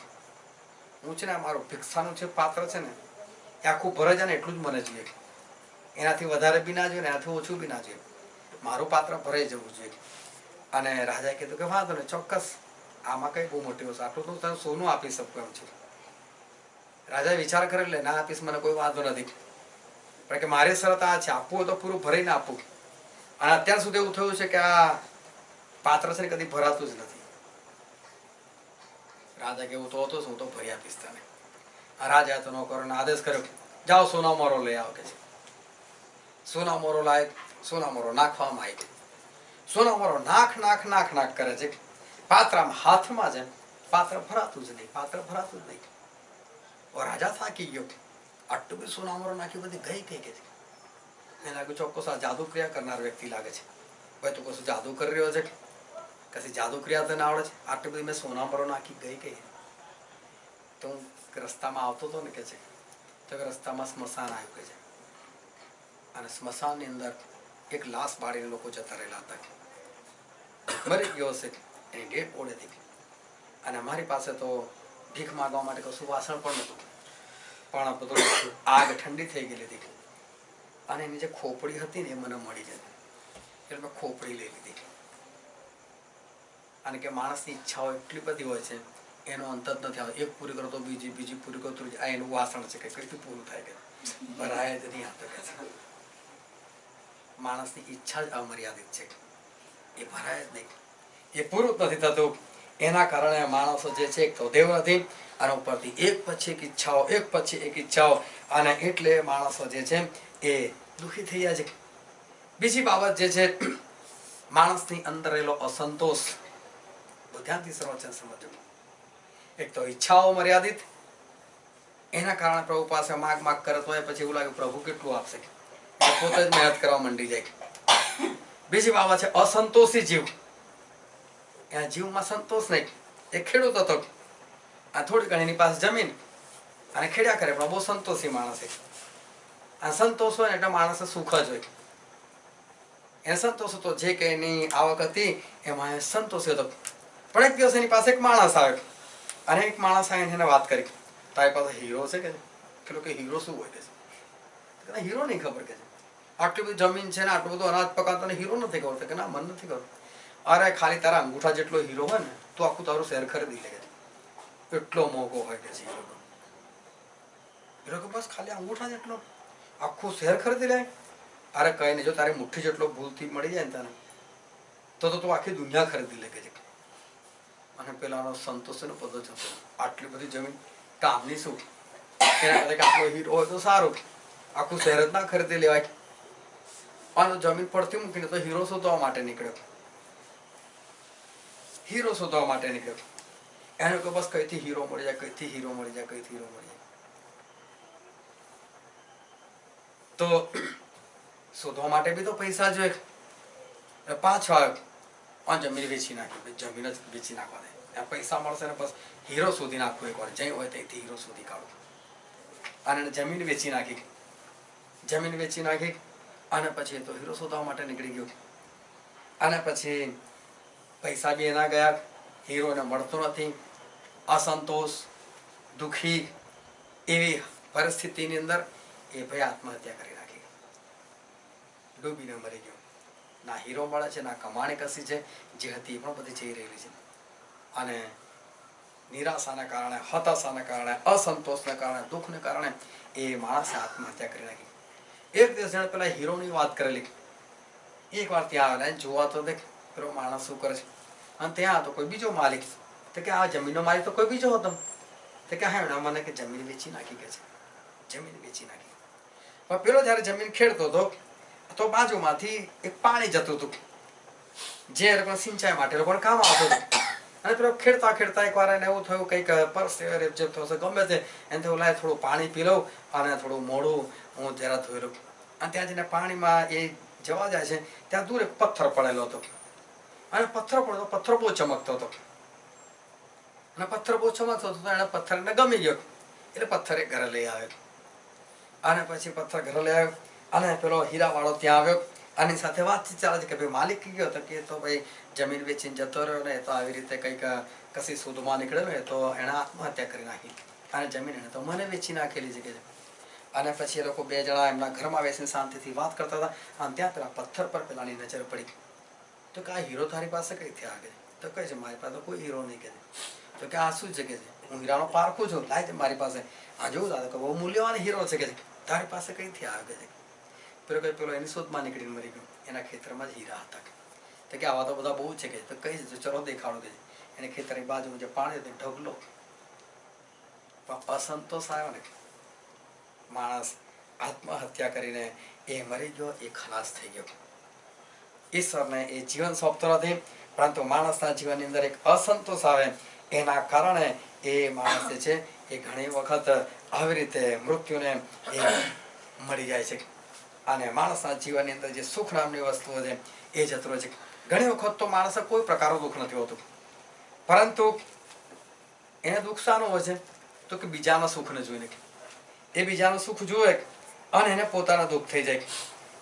હું છે ને મારું ભિક્ષાનું જે પાત્ર છે ને એ આખું ભરાઈ જાય ને એટલું જ મને જોઈએ. એનાથી વધારે બી ના જોઈએ ને એનાથી ઓછું બી ના જોઈએ. મારું પાત્ર ભરાઈ જવું જોઈએ. અને રાજાએ કીધું કે વાંધો નહીં, ચોક્કસ, આમાં કઈ બહુ મોટી વસ્તુ, આટલું તો તને સોનું આપી શકું એમ છું. રાજાએ વિચાર કરે એટલે ના આપીશ, મને કોઈ વાંધો નથી, પણ કે મારી શરત આ છે, આપવું હોય તો પૂરું ભરીને આપવું. અને અત્યાર સુધી એવું થયું છે કે આ પાત્ર છે ને કદી ભરાતું જ નથી. રાજા કેવું તો હતું, હું તો ભરી આપીશ તને. આ રાજાએ તો નોકરોને આદેશ કર્યો, જાઓ સોના મોરો લઈ આવો કે છે. સોના મોરો લાય, સોના મોરો નાખવામાં આવી. સોના મોરો નાખ નાખ નાખ નાખ કરે છે. પાત્રમાં હાથમાં છે, પાત્ર ભરાતું જ નહીં, પાત્ર ભરાતું જ નહીં. રાજા થાકી ગયો, આટલું બધું સોના મોરો નાખ્યું, બધી ગઈ કઈ કે છે. એને લાગ્યું ચોક્કસ આ જાદુ ક્રિયા કરનાર વ્યક્તિ લાગે છે. ભાઈ તું કશું જાદુ કરી રહ્યો છે, કશી જાદુ ક્રિયા તને આવડે છે, આટલું બધું મેં સોના મોરો નાખી ગઈ કઈ. તો હું રસ્તામાં આવતો હતો ને કે છે, તો રસ્તામાં સ્મશાન આવ્યું કે છે, અને સ્મશાનની અંદર એક લાશ બાળીને લોકો જતા રહેલા હતા. મરી ગયો હશે, એની ડેડ બોડી હતી. અને મારી પાસે તો ભીખ માંગવા માટે કશું વાસણ પણ નહોતું, પણ બધું આગ ઠંડી થઈ ગયેલી હતી. અને એની જે ખોપડી હતી ને એ મને મળી જાય, એટલે મેં ખોપડી લઈ લીધી. અને કે માણસની ઈચ્છાઓ એટલી બધી હોય છે, એનો અંત જ નથી આવતો. એક પૂરી કરો તો બીજી, બીજી પૂરી કરો તો આ એનું વાસણ છે કે કેટલું પૂરું થાય કે ભરાય જ નહીં આવતો કે છે. માણસની ઈચ્છા જ અમર્યાદિત છે, એ ભરાય જ નહીં, એ પૂરું જ નથી થતું. એના કારણે માણસો જે છે એક તો દેવ નથી, અને ઉપરથી એક પછી એક ઈચ્છાઓ, એક પછી એક ઈચ્છાઓ, અને એટલે માણસો જે છે એ દુઃખી થઈ જાય છે. બીજી બાબત જે છે, માણસની અંદર રહેલો અસંતોષ. ધ્યાનથી સર્વચન સમજો. એક તો ઈચ્છાઓ મર્યાદિત, એના કારણે પ્રભુ પાસે માગ માગ કરત હોય, પછી એવું લાગે પ્રભુ કેટલું આપશે, પોતે જ મહેનત કરવા માંડી જાય. બીજી બાબત છે અસંતોષી જીવ. એના જીવમાં સંતોષ નહીં. એ ખેડૂત હતો, આ થોડી ઘણી એની પાસે જમીન, અને ખેડ્યા કરે, પણ બહુ સંતોષી માણસ છે. આ સંતોષ હોય ને એટલે માણસે સુખ જ હોય. એને સંતોષ હતો, જે કે એની આવક હતી એમાં એ સંતોષ હતો. પણ એક દિવસ એની પાસે એક માણસ આવ્યો, અને એક માણસ આવીને એને વાત કરી, તારી પાસે હીરો છે કે? પેલો કે હીરો શું હોય કે? હીરો નહીં ખબર કે છે, આટલી બધી જમીન છે ને આટલું બધું અનાજ પકાવતો ને હીરો નથી ખબર કે? ના, મન નથી ખબર. અરે ખાલી તારા અંગૂઠા જેટલો હીરો હોય ને તો આખું તારું શહેર ખરીદી લે, એટલો મોંઘો હોય કે છે હીરો. હીરો કે બસ ખાલી અંગૂઠા જેટલો આખું શહેર ખરીદી લે? અરે કઈ નહીં, જો તારી મુઠ્ઠી જેટલો ભૂલથી મળી જાય ને તને તો તું આખી દુનિયા ખરીદી લે કે છે. અને પેલાનો સંતોષ નો પદો જતો, આટલી બધી જમીન કામની શું? એના કરતા આટલો હીરો હોય તો સારું, આખું શહેર જ ના ખરીદી લેવાય. અને જમીન પડતી મૂકીને તો હીરો શોધવા માટે નીકળ્યો. હીરો શોધવા માટે નીકળ્યો. એને કે બસ કઈથી હીરો મળી જાય, કઈથી હીરો મળી જાય, કઈથી હીરો મળી જાય. તો શોધવા માટે બી તો પૈસા જોઈએ. પાછો આવ્યો, અને જમીન વેચી નાખી. જમીન જ વેચી નાખવા દે, પૈસા મળશે ને બસ હીરો શોધી નાખવું. એક વાર જઈ હોય ત્યાંથી હીરો શોધી કાઢો. અને જમીન વેચી નાખી. જમીન વેચી નાખી, અને પછી તો હીરો શોધવા માટે નીકળી ગયો. અને પછી પૈસા બી એના ગયા, હીરો એને મળતો નથી. અસંતોષ, દુઃખી એવી પરિસ્થિતિની અંદર એ ભાઈ આત્મહત્યા કરી નાખી, ડૂબીને મરી ગયો. ના હીરો મળે છે, ના કમાણી કશી છે, જે હતી એ પણ બધી જઈ રહેલી છે. અને નિરાશાના કારણે, હતાશાના કારણે, અસંતોષના કારણે, દુઃખને કારણે એ માણસે આત્મહત્યા કરી નાખી. એક દિવસ જાણે પેલા હીરોની વાત કરેલી. એકવાર ત્યાં આવેલા જોવા તો દેખ પેલો માણસ શું કરે છે, અને ત્યાં હતો કોઈ બીજો માલિક. તો કે આ જમીનનો માલિક તો કોઈ બીજો હતો. તો કે હા મને કે જમીન વેચી નાખી, કે છે જમીન વેચી નાખી. પણ પેલો જયારે જમીન ખેડતો હતો તો બાજુમાંથી એક પાણી જતું હતું, જે એ લોકો સિંચાઈ માટે લોકોને કામ આવતું હતું. અને પેલો ખેડતા ખેડતા એકવાર એને એવું થયું કંઈક પરસેવો રેબઝેબ થશે ગમે તે, એને થયું લાય થોડું પાણી પી લઉં અને થોડું મોઢું હું જરા ધોઈ લઉં. અને ત્યાં જઈને પાણીમાં એ જવા જાય છે ત્યાં દૂર એક પથ્થર પડેલો હતો, અને પથ્થર પડતો, પથ્થર બહુ ચમકતો હતો. અને પથ્થર બહુ ચમકતો હતો તો એને પથ્થરને ગમી ગયો, એટલે પથ્થર એ ઘરે લઈ આવ્યો. અને પછી પથ્થર ઘરે લઈ આવ્યો અને પેલો હીરાવાળો ત્યાં આવ્યો. આની સાથે વાતચીત ચાલે છે કે ભાઈ માલિક ગયો હતો કે તો ભાઈ જમીન વેચીને જતો રહ્યો ને, તો આવી રીતે કંઈક કશી સુધમાં નીકળેલો ને તો એણે આત્મહત્યા કરી નાખી, અને જમીન એને તો મને વેચી નાખેલી છે કે. અને પછી એ લોકો બે જણા એમના ઘરમાં બેસીને શાંતિથી વાત કરતા હતા, અને ત્યાં પેલા પથ્થર પર પેલાની નજર પડી. તો કે આ હીરો તારી પાસે કઈથી આવે? તો કહે છે મારી પાસે કોઈ હીરો નહીં. કે તો કે આ શું છે? કે હું હીરાનો પારખું છું, લાય છે મારી પાસે. આ જોવું દાદા કે બહુ મૂલ્યવાન હીરો છે કે તારી પાસે કઈથી આવે? કે પેલો કઈ પેલો એની શોધમાં નીકળીને મરી ગયો, એના ખેતરમાં જ હીરા હતા. તો કે આવા તો બધા બહુ છે કે. તો કઈ ચલો દેખાડો કે એને ખેતરની બાજુ જે પાણી હતું ઢગલો. પપ્પા સંતોષ આવ્યો ને, માણસ આત્મહત્યા કરીને એ મરી ગયો, એ ખલાસ થઈ ગયો. ઈશ્વરને એ જીવન સોંપતો નથી, પરંતુ માણસના જીવનની અંદર એક અસંતોષ આવે એના કારણે એ માણસ જે છે એ ઘણી વખત આવી રીતે મૃત્યુને એ મળી જાય છે. અને માણસના જીવનની અંદર જે સુખ નામની વસ્તુઓ છે એ જતો રહે છે. ઘણી વખત તો માણસે કોઈ પ્રકારનું દુઃખ નથી હોતું, પરંતુ એને દુઃખ શાનું હોય છે? તો કે બીજાના સુખને જોઈને. એ બીજાનું સુખ જોવે અને એને પોતાના દુઃખ થઈ જાય.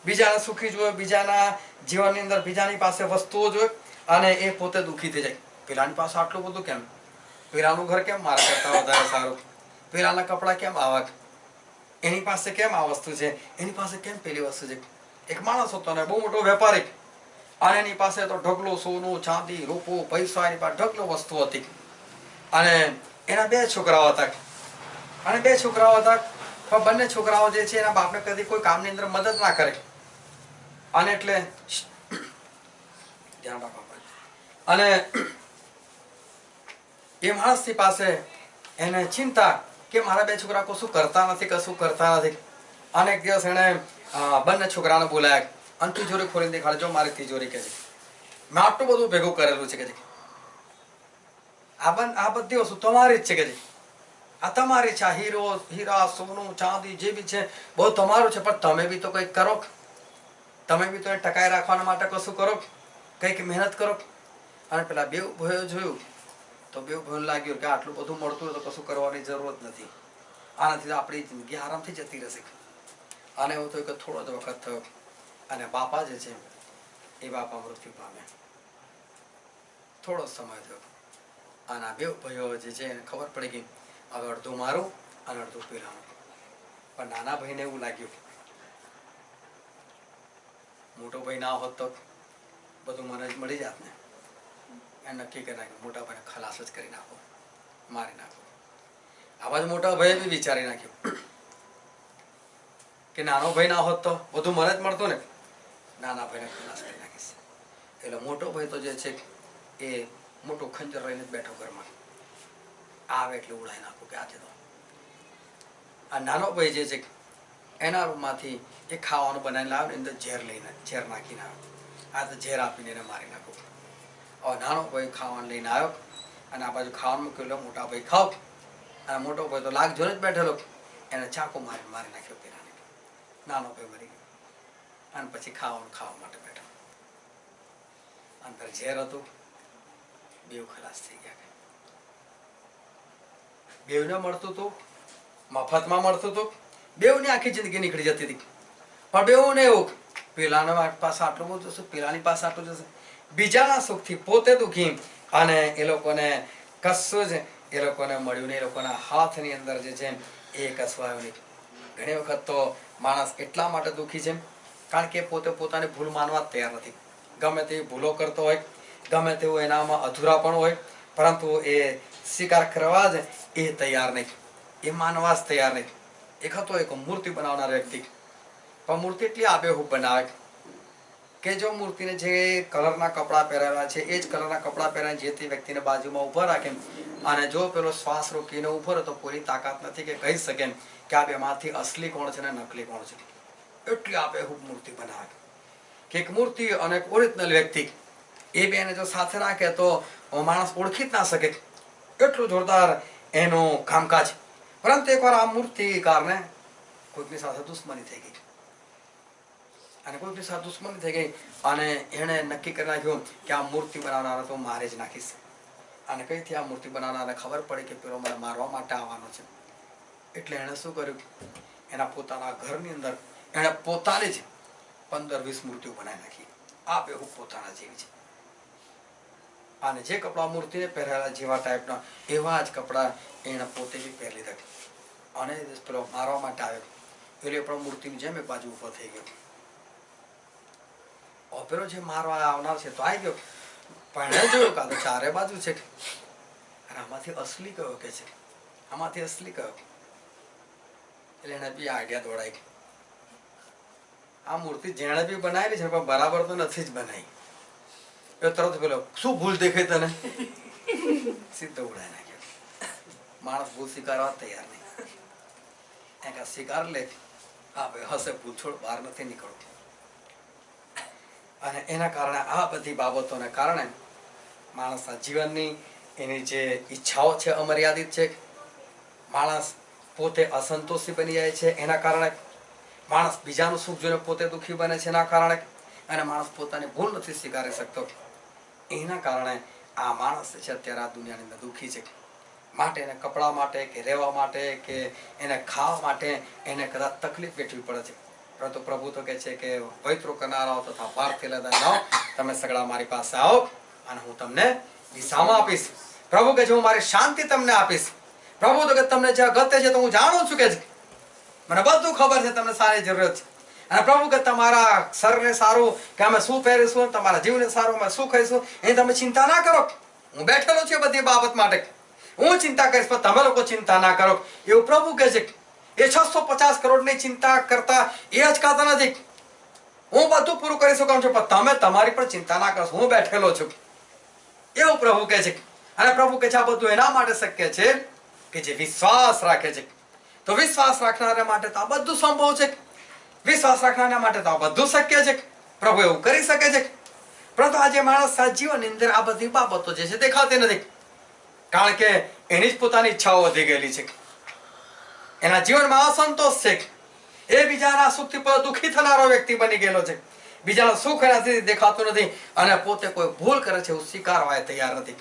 બીજાના સુખી જોવે, બીજાના જીવનની અંદર બીજાની પાસે વસ્તુઓ જોવે અને એ પોતે દુઃખી થઈ જાય. પેલાની પાસે આટલું બધું કેમ? પેલાનું ઘર કેમ મારા કરતા વધારે સારું? પેલાના કપડાં કેમ આવા? એની પાસે કેમ આ વસ્તુ છે? એની પાસે કેમ પેલી વસ્તુ છે? એક માણસ હતો ને બહુ મોટો વેપારી, અને એની પાસે તો ઢગલો સોનું ચાંદી રૂપો પૈસા, એની પાસે ઢગલો વસ્તુ હતી. અને એના બે છોકરાઓ હતા, અને બે છોકરાઓ હતા પણ બંને છોકરાઓ જે છે એના બાપને કદી કોઈ કામની અંદર મદદ ના કરે. અને એટલે ધ્યાન રાખવા પડે. અને એ માણસની પાસે એને ચિંતા કે મારા બે છોકરા કશું કરતા નથી, કશું કરતા નથી. અને એક દિવસ એને બંને છોકરાને બોલાયા અને તિજોરી ખોલીને દેખાડે, જો મારી તિજોરી કે છે, મેં આટલું બધું ભેગું કરેલું છે કે આ બધી વસ્તુ તમારી જ છે કે આ તમારી છે. હીરા સોનું ચાંદી જે બી છે બહુ તમારું છે, પણ તમે બી તો કંઈક કરો, તમે બી તો ટકાઈ રાખવાના માટે કશું કરો, કંઈક મહેનત કરો. અને પેલા બે ભાઈઓ જોયું તો બે ભાઈઓને લાગ્યું કે આટલું બધું મળતું હોય તો કશું કરવાની જરૂરત નથી, આનાથી આપણી જિંદગી આરામથી જતી રહેશે. અને એવું થયું કે થોડો જ વખત થયો અને બાપા જે છે એ બાપા મૃત્યુ પામ્યા. થોડો સમય થયો અને આ બે ભાઈઓ જે છે એને ખબર પડી ગઈ હવે અડધું મારું અને અડધું પેલાનું. પણ નાના ભાઈને એવું લાગ્યું મોટો ભાઈ ના હોત તો બધું મને જ મળી જાત ને. એ નક્કી કરી નાખ્યું મોટા ભાઈને ખલાસ જ કરી નાખો, મારી નાખો. આવા જ મોટા ભાઈએ બી વિચારી નાખ્યું કે નાનો ભાઈ ના હોત તો બધું મને જ મળતું ને, નાના ભાઈને ખલાસ કરી નાખીશ. એટલે મોટો ભાઈ તો જે છે એ મોટું ખંજર લઈને જ બેઠો ઘરમાં, આવે એટલે ઉડાઈ નાખું કે આજે તો. આ નાનો ભાઈ જે છે એના રૂમમાંથી એ ખાવાનું બનાવીને લાવે ને અંદર ઝેર નાખીને આવે, આ તો ઝેર આપીને એને મારી નાખું. હવે નાનો ભાઈ ખાવાનું લઈને આવ્યો અને આ બાજુ ખાવાનું મૂકેલો, મોટા ભાઈ ખાવ, અને મોટો ભાઈ તો લાગ જોઈને જ બેઠેલો, એને ચાકુ મારી નાખ્યો પેલાને. નાનો ભાઈ મરી ગયો અને પછી ખાવાનું ખાવા માટે બેઠો. અંદર ઝેર હતું, બેવ ખલાસ થઈ ગયા. બેવને મળતું હતું, મફતમાં મળતું હતું, બેવની આખી જિંદગી નીકળી જતી હતી. પણ બેવને એવું પેલાના પાસે આટલું બધું જશે, પેલાની પાસે આટલું જશે, બીજાના સુખથી પોતે દુઃખી. અને એ લોકોને કશું જ એ લોકોને મળ્યું નહીં, એ લોકોના હાથની અંદર જે છે એ કશું આવ્યું નહીં. ઘણી વખત તો માણસ એટલા માટે દુઃખી છે કારણ કે પોતે પોતાની ભૂલ માનવા જ તૈયાર નથી. ગમે તેવી ભૂલો કરતો હોય, ગમે તેવું એનામાં અધૂરા પણ હોય, પરંતુ એ સ્વીકાર કરવા જ એ તૈયાર નહીં, એ માનવા જ તૈયાર નહીં. એક હતો એક મૂર્તિ બનાવનાર વ્યક્તિ, પણ મૂર્તિ એટલી આબેહૂબ બનાવે કે જો મૂર્તિને જે કલરના કપડાં પહેરેલા છે એ જ કલરના કપડાં પહેરાવીને જે તે વ્યક્તિને બાજુમાં ઊભા રાખે અને જો પેલો શ્વાસ રોકીને ઊભો રહે તો પૂરી તાકાત નથી કે કહી શકે કે આ બેમાંથી અસલી કોણ છે ને નકલી કોણ છે. એટલી આબેહૂબ મૂર્તિ બનાવે કે એક મૂર્તિ અને એક ઓરિજિનલ વ્યક્તિ એ બેને જો સાથે રાખે તો માણસ ઓળખી જ ના શકે. એટલું જોરદાર એનું કામકાજ. પરંતુ એકવાર આ મૂર્તિકારને કોઈકની સાથે દુશ્મની થઈ ગઈ અને કોઈકની સાથે દુશ્મની થઈ ગઈ અને એણે નક્કી કરી નાખ્યું કે આ મૂર્તિ બનાવનારા તો મારે જ નાખીશ. અને કઈથી આ મૂર્તિ બનાવનારને ખબર પડી કે પેલો મને મારવા માટે આવવાનો છે. એટલે એણે શું કર્યું, એના પોતાના ઘરની અંદર એણે પોતાની જ 15-20 મૂર્તિઓ બનાવી નાખી. આ બેહૂબ પોતાના જેવી છે. અને જે કપડાં મૂર્તિને પહેરેલા જેવા ટાઈપના એવા જ કપડાં એણે પોતે બી પહેરી લીધા. અને પેલો મારવા માટે આવ્યો એટલે પણ મૂર્તિની જેમ એક બાજુ ઊભો થઈ ગયો. પેલો જે મારવા આવનાર છે તો આવી ગયો, પણ એણે જોયું કાં તો ચારે બાજુ છે અને આમાંથી અસલી કયો કે છે, આમાંથી અસલી કયો. એટલે એને બી આઈડિયા દોડાઈ. આ મૂર્તિ જેણે બી બનાવેલી છે પણ બરાબર તો નથી જ બનાવી. એ તરત પેલો શું ભૂલ દેખાય તને, સીધો ઉડાઈ નાખ્યો. માણસ ભૂલ સ્વીકારવા તૈયાર નહીં. એને સ્વીકાર લે હા ભાઈ હશે ભૂલ, છોડ બહાર નથી નીકળતું. અને એના કારણે આ બધી બાબતોને કારણે માણસના જીવનની એની જે ઈચ્છાઓ છે અમર્યાદિત છે. માણસ પોતે અસંતોષી બની જાય છે એના કારણે. માણસ બીજાનું સુખ જોઈને પોતે દુઃખી બને છે એના કારણે. અને માણસ પોતાની ભૂલ નથી સ્વીકારી શકતો. એના કારણે આ માણસ છે અત્યારે આ દુનિયાની અંદર દુઃખી છે. માટે એને કપડા માટે કે રહેવા માટે કે એને ખાવા માટે એને કદાચ તકલીફ વેઠવી પડે છે. પરંતુ પ્રભુ તો કહે છે કે પવિત્રો કરનારાઓ તથા પાર્થિવ લાવો, તમે સગડા મારી પાસે આવો અને હું તમને વિસામો આપીશ. પ્રભુ કહે છે હું મારી શાંતિ તમને આપીશ. પ્રભુ તો કે તમને જે અગત્ય છે તો હું જાણું છું કે મને બધું ખબર છે, તમને સારી જરૂરત છે. અને પ્રભુ કે તમારા શરીરને સારું કે અમે શું પહેરીશું, તમારા જીવને સારું અમે શું ખાઈશું, એની તમે ચિંતા ના કરો. હું બેઠેલો છું બધી બાબત માટે. હું ચિંતા કરીશ પણ તમે લોકો ચિંતા ના કરો, એવું પ્રભુ કહે છે. એ 650 કરોડની ચિંતા કરતા એ અચકાતા નથી. હું બધું પૂરું કરી શકું છું પણ તમે તમારી પણ ચિંતા ના કરો, હું બેઠેલો છું, એવું પ્રભુ કહે છે. અને પ્રભુ કહે છે આ બધું એના માટે શક્ય છે કે જે વિશ્વાસ રાખે છે. તો વિશ્વાસ રાખનારા માટે તો આ બધું સંભવ છે. વિશ્વાસ રાખનારા માટે તો આ બધું શક્ય છે. પ્રભુ એવું કરી શકે છે. પરંતુ આજે માણસના જીવનની અંદર આ બધી બાબતો જે છે દેખાતી નથી. કારણ કે એની જ પોતાની ઈચ્છાઓ વધી ગયેલી છે. એના જીવનમાં અસંતોષ છે. એ બીજાના સુખથી દુઃખી થનારો વ્યક્તિ બની ગયેલો છે. બીજાનું સુખ એનાથી દેખાતું નથી અને પોતે કોઈ ભૂલ કરે છે એવું સ્વીકારવા તૈયાર નથી.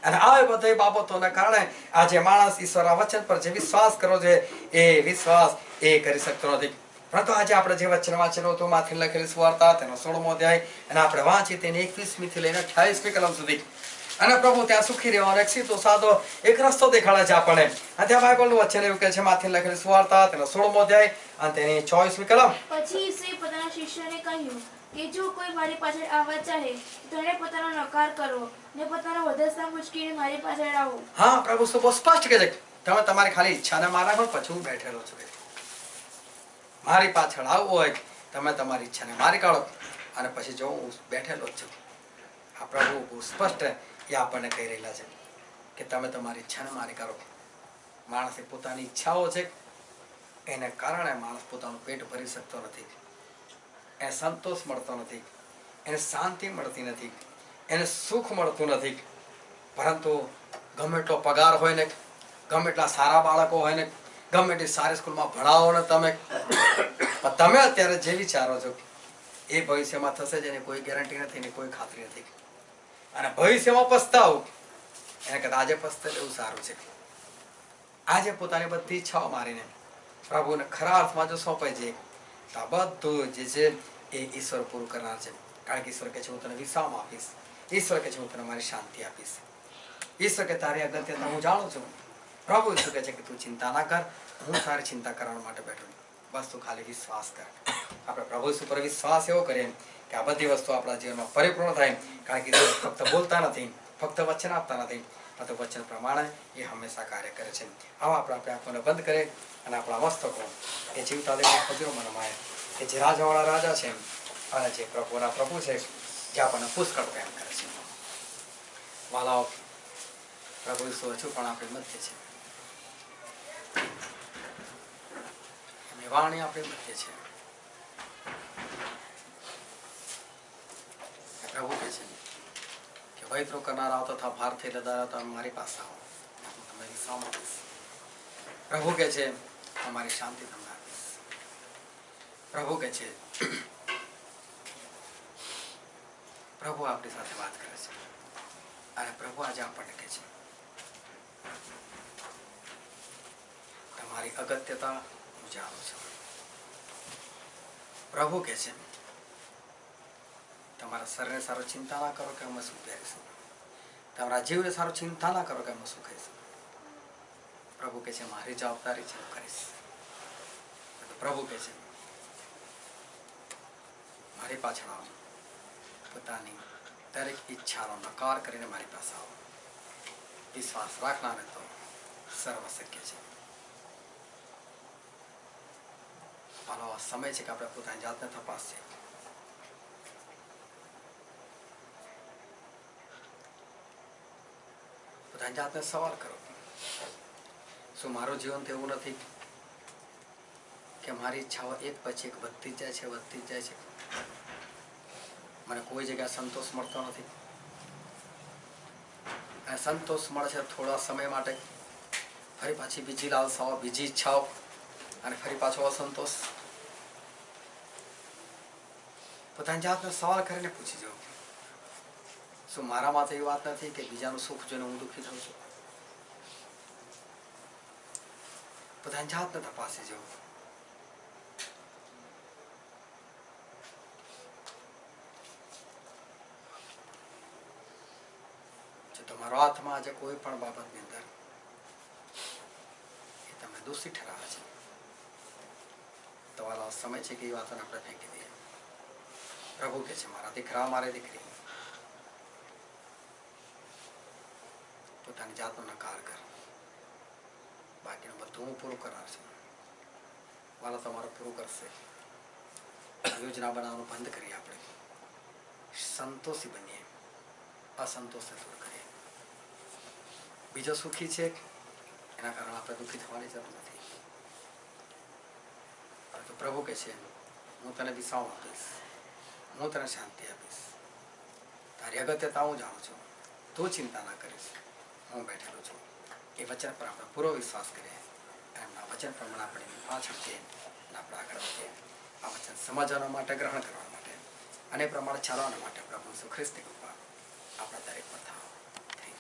અને આ બધી બાબતોના કારણે આજે માણસ ઈશ્વરના વચન પર જે વિશ્વાસ કરવો છે એ વિશ્વાસ એ કરી શકતો નથી. પરંતુ આજે આપણે જે વચન વાંચેલું હતું માંથી લખેલી સુવાર્તા તેનો 16મો અધ્યાય અને આપણે વાંચી તેની 21મી થી લઈને 28મી કલમ સુધી. અને પ્રભુ ત્યાં સુખી રહેવાનો એક સીધો સાદો એક રસ્તો દેખાડે છે આપણને. અને ત્યાં બાઇબલનું વચન એવું કહે છે માંથી લખેલી સુવાર્તા તેનો 16મો અધ્યાય અને તેની 24મી કલમ. પછી ઈસુએ પોતાના શિષ્યોને કહ્યું કે જો કોઈ મારી પાછળ આવવા ચાહે તો તેણે પોતાનો નકાર કરવો ને પોતાનો વધસ્તા મુચકીને મારી પાછળ આવવું. હા, પ્રભુ તો બહુ સ્પષ્ટ કહે છે તમે તમારી ખાલી ઈચ્છાને મારા પણ પછી હું બેઠેલો છું. મારી પાછળ આવવું હોય તમે તમારી ઈચ્છાને મારી કાઢો અને પછી જો હું બેઠેલો જ છું. આ પ્રભુ બહુ સ્પષ્ટ એ આપણને કહી રહેલા છે કે તમે તમારી ઈચ્છાને મારી કાઢો. માણસે પોતાની ઈચ્છાઓ છે એને કારણે માણસ પોતાનું પેટ ભરી શકતો નથી. એને સંતોષ મળતો નથી, એને શાંતિ મળતી નથી, એને સુખ મળતું નથી. પરંતુ ગમે એટલો પગાર હોય ને, ગમે એટલા સારા બાળકો હોય ને, ગમે એટલી સારી સ્કૂલમાં ભણાવો ને તમે અત્યારે જે વિચારો છો એ ભવિષ્યમાં થશે જેની કોઈ ગેરંટી નથી ને કોઈ ખાતરી નથી. અને ભવિષ્યમાં પસ્તાવું એને કદાચ આજે પસ્તે એવું સારું છે. આજે પોતાની બધી ઈચ્છાઓ મારીને પ્રભુને ખરા અર્થમાં જો સોંપાઈ જાય તો આ બધું જે છે એ ઈશ્વર પૂરું કરનાર છે. કારણ કે ઈશ્વર કહે છે હું તને વિશ્રામ આપીશ. ઈશ્વર કહે છે હું તને મારી શાંતિ આપીશ. ઈશ્વર કે તારી અગત્યતા હું જાણું છું. પ્રભુ ઈશ્વર કહે છે કે તું ચિંતા ના કર, હું તારી ચિંતા કરવા માટે બેઠો છું. બસ તું ખાલી વિશ્વાસ કર. આપણે પ્રભુ ઉપર વિશ્વાસ એવો કરીએ કે આ બધી વસ્તુ આપણા જીવનમાં પરિપૂર્ણ થાય. કારણ કે ફક્ત બોલતા નથી, ફક્ત વચન આપતા નથી, પરંતુ વચન પ્રમાણે એ હંમેશા કાર્ય કરે છે. આવા આપણે આંખોને બંધ કરે અને આપણા મસ્તકો એ જીવતા દેખો ખજૂરો મનમાં કે જે રાજાવાળા રાજા છે અને જે પ્રભુના પ્રભુ છે, જે આપણને પુષ્કળ પ્રેમ કરે છે. વાલાઓ, પ્રભુ ઈસુ હજુ પણ આપણી મધ્ય છે. એમની વાણી આપણી મધ્ય છે. પ્રભુ કહે છે કે વૈત્રો કરનારાઓ તથા ભારથી લદારા તમે મારી પાસે આવો, હું તમને વિશ્રામ આપીશ. પ્રભુ કહે છે તમારી શાંતિ તમને આપીશ. પ્રભુ કહે છે, પ્રભુ આપણી સાથે વાત કરે છે અને પ્રભુ આજે આપણને કહે છે તમારી અગત્યતા હું જાણું છું. પ્રભુ કહે છે તમારા શરીરને સારો ચિંતા ના કરો કે અમે શું પહેરીશું, તમારા જીવને સારો ચિંતા ના કરો કે અમે શું ખાઈશું. પ્રભુ કહે છે મારી જવાબદારી છે, હું કરીશ. પ્રભુ કહે છે મારી પાછળ આવો, પોતાની દરેક ઈચ્છાનો નકાર કરીને મારી પાસે આવો. વિશ્વાસ રાખનારને તો સર્વ શક્ય છે. આનો સમય છે કે આપણે પોતાની જાતને તપાસીએ. પોતાની જાતને સવાલ કરો, શું મારું જીવન તો એવું નથી કે મારી ઈચ્છાઓ એક પછી એક વધતી જ જાય છે, વધતી જ જાય છે? મને કોઈ જગ્યાએ સંતોષ મળતો નથી. અને સંતોષ મળે છે થોડા સમય માટે, ફરી પાછી બીજી લાલસાઓ, બીજી ઈચ્છાઓ અને ફરી પાછો અસંતોષ. પોતાની જાતને સવાલ કરીને પૂછી જાઓ, શું મારામાં તો એવી વાત નથી કે બીજાનું સુખ જોઈને હું દુઃખી થઉં છું? પોતાની જાતને તપાસી જાઓ. જો તમારા હાથમાં આજે કોઈ પણ બાબતની અંદર એ તમે દોષી ઠરાવે છે, તો વાલો સમય છે કે એ વાતને આપણે ફેંકી દઈએ. પ્રભુ કહે છે મારા દીકરા, મારી દીકરી, પોતાની જાતનો નકાર કર, બાકીનું બધું હું પૂરું કરાર છું. વાલા તમારું પૂરું કરશે. યોજના બનાવવાનું બંધ કરીએ. આપણે સંતોષી બનીએ, અસંતોષને દૂર કરીએ. બીજો સુખી છે એના કારણે આપણે દુઃખી થવાની જરૂર નથી. પરંતુ પ્રભુ કહે છે હું તને વિશ્રામ આપીશ, હું તને શાંતિ આપીશ. તારી અગત્યતા હું જાણું છું, તું ચિંતા ના કરીશ, હું બેઠેલો છું. એ વચન પર આપણે પૂરો વિશ્વાસ કરીએ. એમના વચન પ્રમાણે આપણે પાછળ છીએ અને આપણે આગળ વધીએ. આ વચન સમજવા માટે, ગ્રહણ કરવા માટે અને પ્રમાણે ચાલવા માટે પ્રભુ ઈસુ ખ્રિસ્તની કૃપા આપણા દરેક પર થાવ.